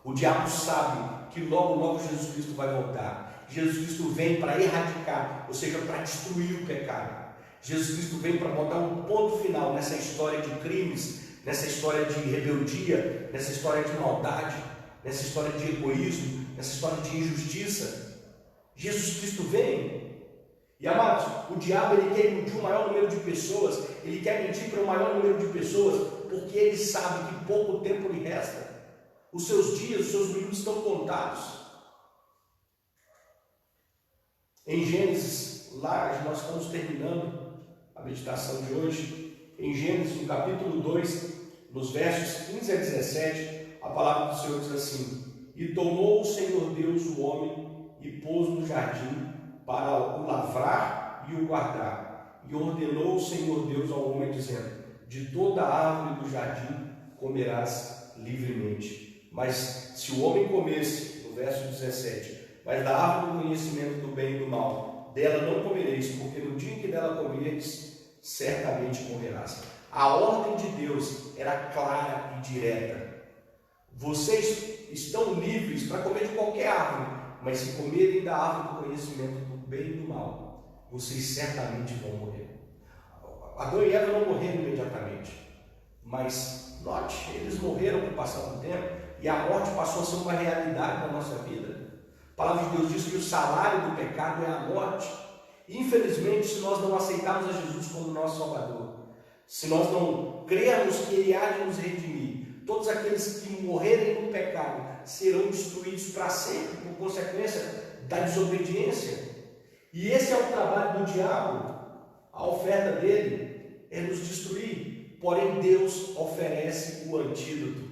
O diabo sabe que logo, logo Jesus Cristo vai voltar. Jesus Cristo vem para erradicar, ou seja, para destruir o pecado. Jesus Cristo vem para botar um ponto final nessa história de crimes, nessa história de rebeldia, nessa história de maldade, nessa história de egoísmo, nessa história de injustiça. Jesus Cristo vem. E amados, o diabo ele quer iludir o maior número de pessoas, ele quer mentir para o maior número de pessoas, porque ele sabe que pouco tempo lhe resta. Os seus dias, os seus minutos estão contados. Em Gênesis, lá nós estamos terminando a meditação de hoje. Em Gênesis, no capítulo 2, nos versos 15 a 17, a palavra do Senhor diz assim: e tomou o Senhor Deus o homem e pôs no jardim para o lavrar e o guardar. E ordenou o Senhor Deus ao homem, dizendo: de toda a árvore do jardim comerás livremente. Mas se o homem comesse, no verso 17, mas da árvore do conhecimento do bem e do mal, dela não comereis, porque no dia em que dela comereis, certamente morrerás. A ordem de Deus era clara e direta. Vocês estão livres para comer de qualquer árvore, mas se comerem da árvore do conhecimento do bem e do mal, vocês certamente vão morrer. Adão e Eva não morreram imediatamente, mas note, eles morreram com o passar do tempo e a morte passou a ser uma realidade na nossa vida. A palavra de Deus diz que o salário do pecado é a morte. Infelizmente, se nós não aceitarmos a Jesus como nosso Salvador, se nós não crermos que Ele há de nos redimir, todos aqueles que morrerem no pecado serão destruídos para sempre, por consequência da desobediência. E esse é o trabalho do diabo. A oferta dele é nos destruir. Porém, Deus oferece o antídoto.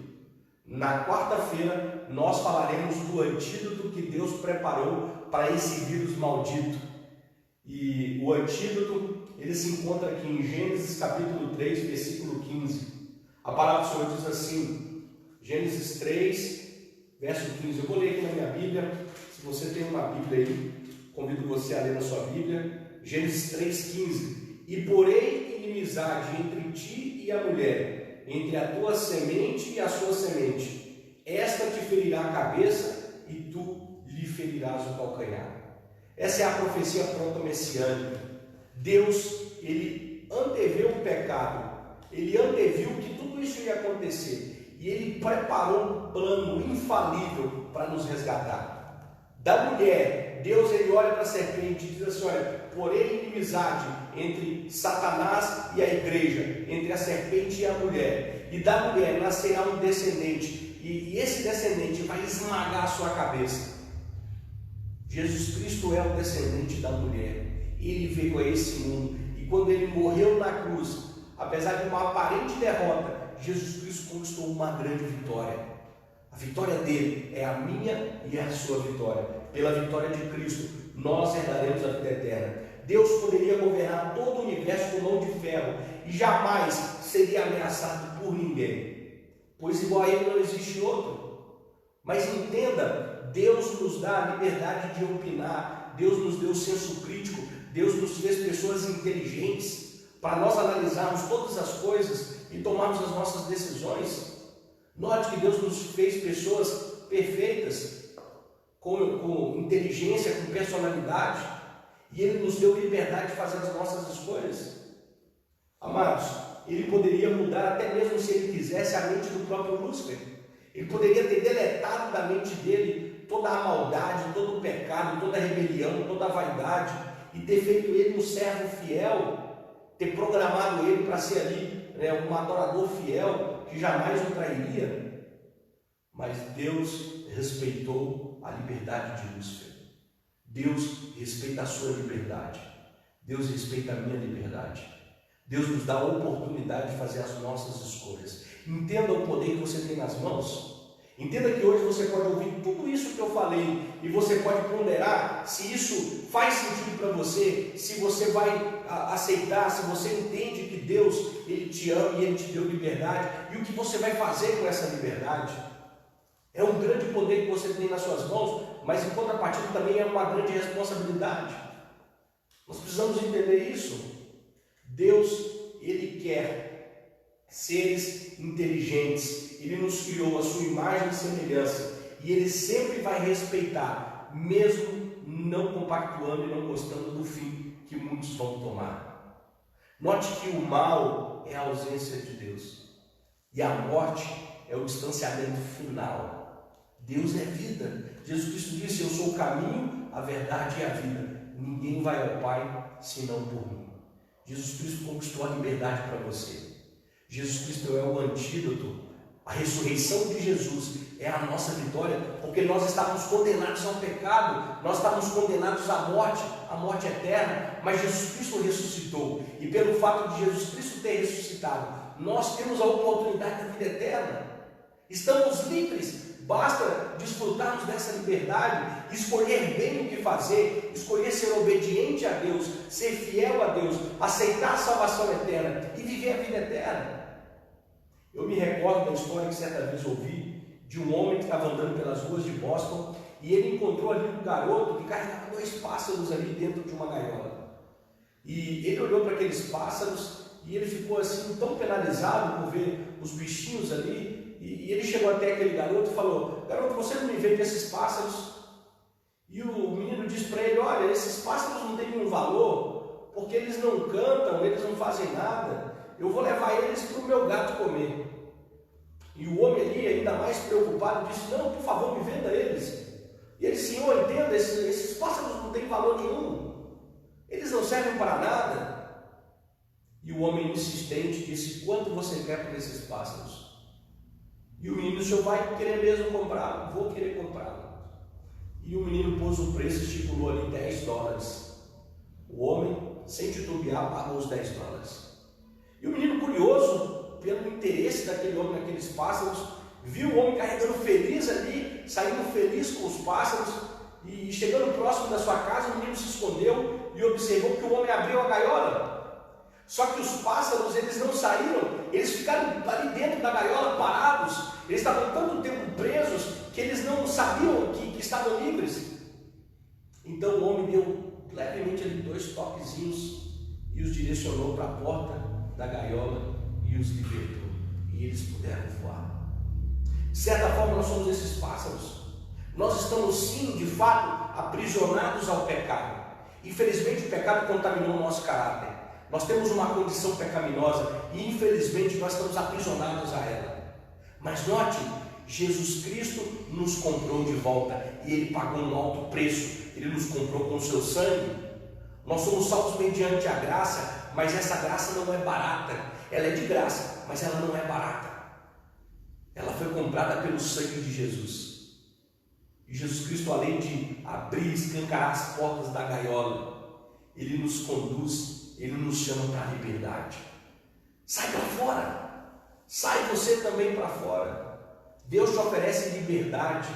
Na quarta-feira, nós falaremos do antídoto que Deus preparou para esse vírus maldito. E o antídoto, ele se encontra aqui em Gênesis capítulo 3, versículo 15. A palavra do Senhor diz assim, Gênesis 3, verso 15. Eu vou ler aqui na minha Bíblia. Se você tem uma Bíblia aí, convido você a ler na sua Bíblia. Gênesis 3, 15. E porém inimizade entre ti e a mulher, entre a tua semente e a sua semente. Esta te ferirá a cabeça e tu lhe ferirás o calcanhar. Essa é a profecia proto-messiânica. Deus, ele anteveu o pecado, ele anteviu que tudo isso ia acontecer e ele preparou um plano infalível para nos resgatar. Da mulher, Deus ele olha para a serpente e diz assim: olha, porém inimizade entre Satanás e a igreja, entre a serpente e a mulher, e da mulher nascerá um descendente, e esse descendente vai esmagar a sua cabeça. Jesus Cristo é o descendente da mulher. Ele veio a esse mundo e quando ele morreu na cruz, apesar de uma aparente derrota, Jesus Cristo conquistou uma grande vitória. A vitória dele é a minha e a sua vitória. Pela vitória de Cristo, nós herdaremos a vida eterna. Deus poderia governar todo o universo com mão de ferro e jamais seria ameaçado por ninguém, pois igual a ele não existe outro. Mas entenda, Deus nos dá a liberdade de opinar, Deus nos deu o senso crítico, Deus nos fez pessoas inteligentes para nós analisarmos todas as coisas e tomarmos as nossas decisões. Note que Deus nos fez pessoas perfeitas, com inteligência, com personalidade, e Ele nos deu liberdade de fazer as nossas escolhas. Amados, Ele poderia mudar até mesmo se Ele quisesse a mente do próprio Lúcifer. Ele poderia ter deletado da mente dele toda a maldade, todo o pecado, toda a rebelião, toda a vaidade, e ter feito ele um servo fiel, ter programado ele para ser ali um adorador fiel, que jamais o trairia. Mas Deus respeitou a liberdade de Lúcifer. Deus respeita a sua liberdade. Deus respeita a minha liberdade. Deus nos dá a oportunidade de fazer as nossas escolhas. Entenda o poder que você tem nas mãos. Entenda que hoje você pode ouvir tudo isso que eu falei e você pode ponderar se isso faz sentido para você, se você vai aceitar, se você entende que Deus, Ele te ama e Ele te deu liberdade e o que você vai fazer com essa liberdade. É um grande poder que você tem nas suas mãos, mas em contrapartida também é uma grande responsabilidade. Nós precisamos entender isso. Deus, Ele quer seres inteligentes. Ele nos criou a sua imagem e semelhança. E Ele sempre vai respeitar, mesmo não compactuando e não gostando do fim que muitos vão tomar. Note que o mal é a ausência de Deus. E a morte é o distanciamento final. Deus é vida. Jesus Cristo disse: eu sou o caminho, a verdade e a vida. Ninguém vai ao Pai senão por mim. Jesus Cristo conquistou a liberdade para você. Jesus Cristo é o antídoto. A ressurreição de Jesus é a nossa vitória, porque nós estávamos condenados ao pecado, nós estávamos condenados à morte eterna, mas Jesus Cristo ressuscitou. E pelo fato de Jesus Cristo ter ressuscitado, nós temos a oportunidade da vida eterna. Estamos livres. Basta desfrutarmos dessa liberdade, escolher bem o que fazer, escolher ser obediente a Deus, ser fiel a Deus, aceitar a salvação eterna e viver a vida eterna. Eu me recordo da história que certa vez ouvi de um homem que estava andando pelas ruas de Boston e ele encontrou ali um garoto que carregava 2 pássaros ali dentro de uma gaiola. E ele olhou para aqueles pássaros e ele ficou assim tão penalizado por ver os bichinhos ali. E ele chegou até aquele garoto e falou: garoto, você não me vende esses pássaros? E o menino disse para ele: olha, esses pássaros não têm nenhum valor, porque eles não cantam, eles não fazem nada. Eu vou levar eles para o meu gato comer. E o homem ali, ainda mais preocupado, disse: não, por favor, me venda eles. E ele: senhor, entenda, esses pássaros não têm valor nenhum, eles não servem para nada. E o homem insistente disse: quanto você quer por esses pássaros? E o menino: o senhor vai querer mesmo comprá-lo? Vou querer comprá-lo. E o menino pôs o preço e estipulou ali $10. O homem, sem titubear, pagou os $10. E o menino, curioso pelo interesse daquele homem naqueles pássaros, viu o homem carregando feliz ali, saindo feliz com os pássaros, e chegando próximo da sua casa, o menino se escondeu e observou que o homem abriu a gaiola. Só que os pássaros, eles não saíram, eles ficaram ali dentro da gaiola parados, eles estavam tanto tempo presos que eles não sabiam que estavam livres. Então o homem deu levemente ali 2 toquezinhos e os direcionou para a porta da gaiola e os libertou. E eles puderam voar. De certa forma, nós somos esses pássaros. Nós estamos sim, de fato, aprisionados ao pecado. Infelizmente o pecado contaminou o nosso caráter. Nós temos uma condição pecaminosa e infelizmente nós estamos aprisionados a ela. Mas note, Jesus Cristo nos comprou de volta e Ele pagou um alto preço. Ele nos comprou com o seu sangue. Nós somos salvos mediante a graça, mas essa graça não é barata. Ela é de graça, mas ela não é barata. Ela foi comprada pelo sangue de Jesus. E Jesus Cristo, além de abrir e escancarar as portas da gaiola, Ele nos conduz, Ele nos chama para a liberdade. Sai para fora. Sai você também para fora. Deus te oferece liberdade.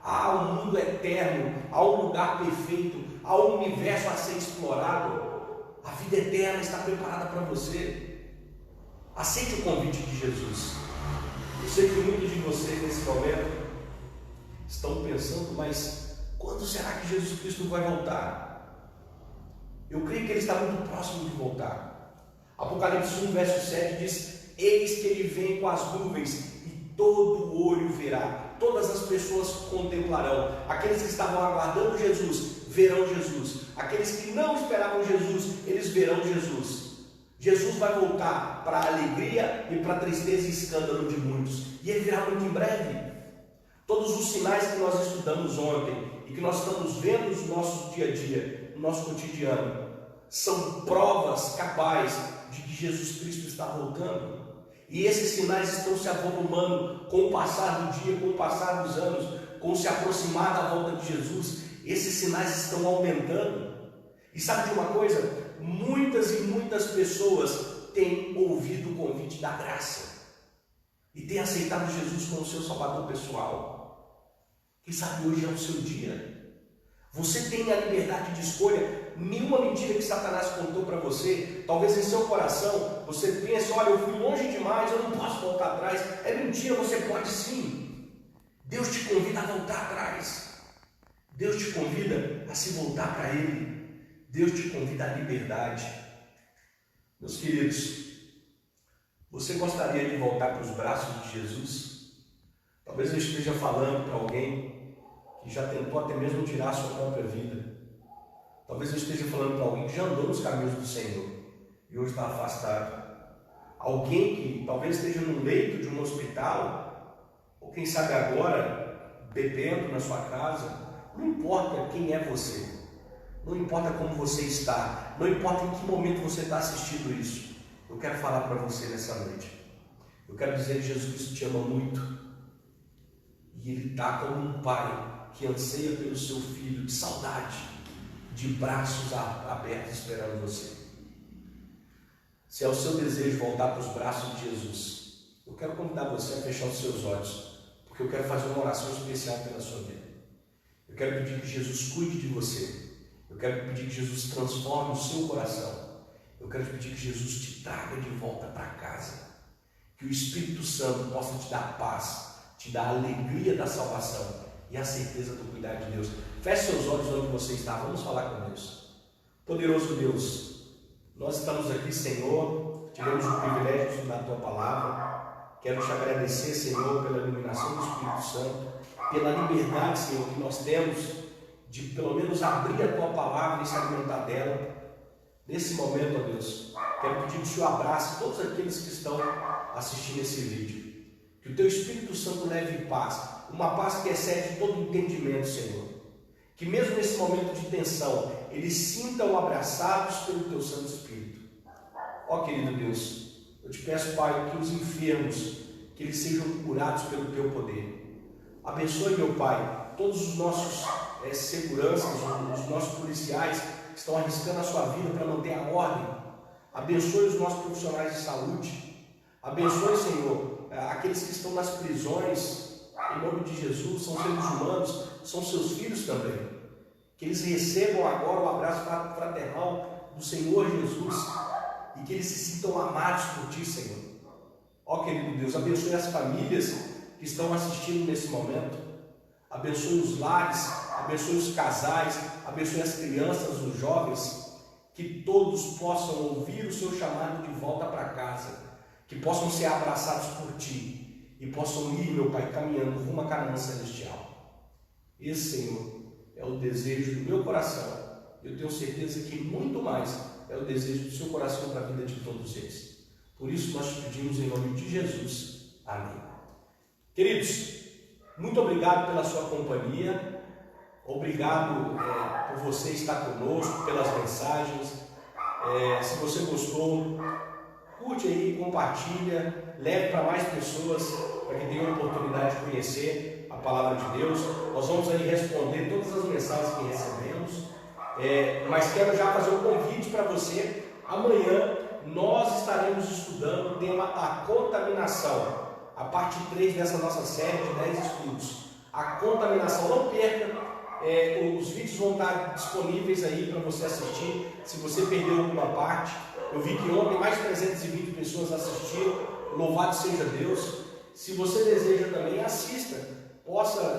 Há um mundo eterno, há um lugar perfeito, há um universo a ser explorado. A vida eterna está preparada para você. Aceite o convite de Jesus. Eu sei que muitos de vocês nesse momento estão pensando: mas quando será que Jesus Cristo vai voltar? Eu creio que Ele está muito próximo de voltar. Apocalipse 1, verso 7 diz: eis que Ele vem com as nuvens e todo olho verá, todas as pessoas contemplarão. Aqueles que estavam aguardando Jesus verão Jesus. Aqueles que não esperavam Jesus, eles verão Jesus. Jesus vai voltar para a alegria e para a tristeza e escândalo de muitos. E Ele virá muito em breve. Todos os sinais que nós estudamos ontem e que nós estamos vendo no nosso dia a dia, no nosso cotidiano, são provas cabais de que Jesus Cristo está voltando. E esses sinais estão se avolumando com o passar do dia, com o passar dos anos, com o se aproximar da volta de Jesus. Esses sinais estão aumentando. E sabe de uma coisa? Muitas e muitas pessoas tem ouvido o convite da graça e tem aceitado Jesus como seu salvador pessoal, quem sabe hoje é o seu dia. Você tem a liberdade de escolha. Nenhuma mentira que Satanás contou para você, talvez em seu coração, você pense, olha, eu fui longe demais, eu não posso voltar atrás. É mentira, você pode sim. Deus te convida a voltar atrás. Deus te convida a se voltar para Ele. Deus te convida à liberdade. Meus queridos, você gostaria de voltar para os braços de Jesus? Talvez eu esteja falando para alguém que já tentou até mesmo tirar a sua própria vida. Talvez eu esteja falando para alguém que já andou nos caminhos do Senhor e hoje está afastado. Alguém que talvez esteja no leito de um hospital, ou quem sabe agora, bebendo na sua casa. Não importa quem é você, não importa como você está, não importa em que momento você está assistindo isso. Eu quero falar para você nessa noite. Eu quero dizer que Jesus Cristo te ama muito. E Ele está como um pai que anseia pelo seu filho, de saudade, de braços abertos esperando você. Se é o seu desejo voltar para os braços de Jesus, eu quero convidar você a fechar os seus olhos, porque eu quero fazer uma oração especial pela sua vida. Eu quero pedir que Jesus cuide de você. Eu quero pedir que Jesus transforme o seu coração. Eu quero pedir que Jesus te traga de volta para casa. Que o Espírito Santo possa te dar paz, te dar a alegria da salvação e a certeza do cuidado de Deus. Feche seus olhos onde você está. Vamos falar com Deus. Poderoso Deus, nós estamos aqui, Senhor. Tivemos o privilégio de estudar a Tua Palavra. Quero te agradecer, Senhor, pela iluminação do Espírito Santo, pela liberdade, Senhor, que nós temos de pelo menos abrir a Tua Palavra e se alimentar dela. Nesse momento, ó Deus, quero pedir que o Senhor abrace todos aqueles que estão assistindo esse vídeo. Que o Teu Espírito Santo leve paz, uma paz que excede todo entendimento, Senhor. Que mesmo nesse momento de tensão, eles sintam abraçados pelo Teu Santo Espírito. Ó querido Deus, eu te peço, Pai, que os enfermos, que eles sejam curados pelo Teu poder. Abençoe, meu Pai, todos os nossos seguranças, os nossos policiais que estão arriscando a sua vida para manter a ordem. Abençoe os nossos profissionais de saúde. Abençoe, Senhor, aqueles que estão nas prisões. Em nome de Jesus, são seres humanos, são seus filhos também. Que eles recebam agora o abraço fraternal do Senhor Jesus e que eles se sintam amados por Ti, Senhor. Ó querido Deus, abençoe as famílias que estão assistindo nesse momento. Abençoe os lares, abençoe os casais, abençoe as crianças, os jovens, que todos possam ouvir o Seu chamado de volta para casa, que possam ser abraçados por Ti e possam ir, meu Pai, caminhando rumo à Canaã celestial. Esse, Senhor, é o desejo do meu coração. Eu tenho certeza que muito mais é o desejo do Seu coração para a vida de todos eles. Por isso nós te pedimos em nome de Jesus. Amém. Queridos, muito obrigado pela sua companhia. Obrigado por você estar conosco, pelas mensagens. Se você gostou, curte aí, compartilha, leve para mais pessoas, para que tenham a oportunidade de conhecer a Palavra de Deus. Nós vamos aí responder todas as mensagens que recebemos. Mas quero já fazer um convite para você. Amanhã nós estaremos estudando o tema da contaminação. A parte 3 dessa nossa série de 10 estudos. A contaminação. Não perca. Os vídeos vão estar disponíveis aí para você assistir. Se você perdeu alguma parte, eu vi que ontem mais de 320 pessoas assistiram. Louvado seja Deus. Se você deseja também, assista.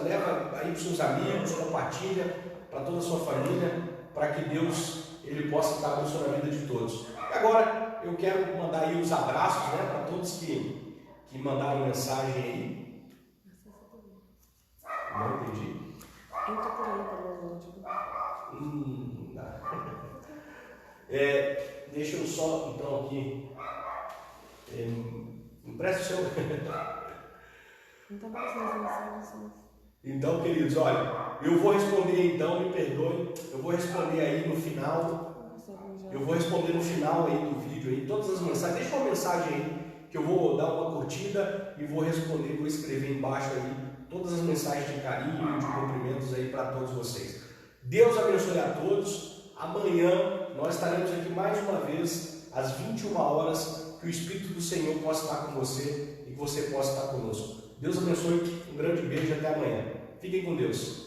Leva aí para os seus amigos, compartilha para toda a sua família, para que Deus ele possa estar abençoando a vida de todos. E agora eu quero mandar aí os abraços, para todos que mandaram mensagem aí. Não entendi. Eu tô por aí pelo Deixa eu só, então, aqui. Empresta o seu. Não tá aparecendo mensagens. Então, queridos, olha, eu vou responder então, me perdoem. Eu vou responder aí no final. Eu vou responder no final aí do vídeo aí, todas as mensagens. Deixa uma mensagem aí que eu vou dar uma curtida e vou responder, vou escrever embaixo aí todas as mensagens de carinho e de cumprimentos aí para todos vocês. Deus abençoe a todos. Amanhã nós estaremos aqui mais uma vez às 21 horas que o Espírito do Senhor possa estar com você e que você possa estar conosco. Deus abençoe, um grande beijo e até amanhã. Fiquem com Deus.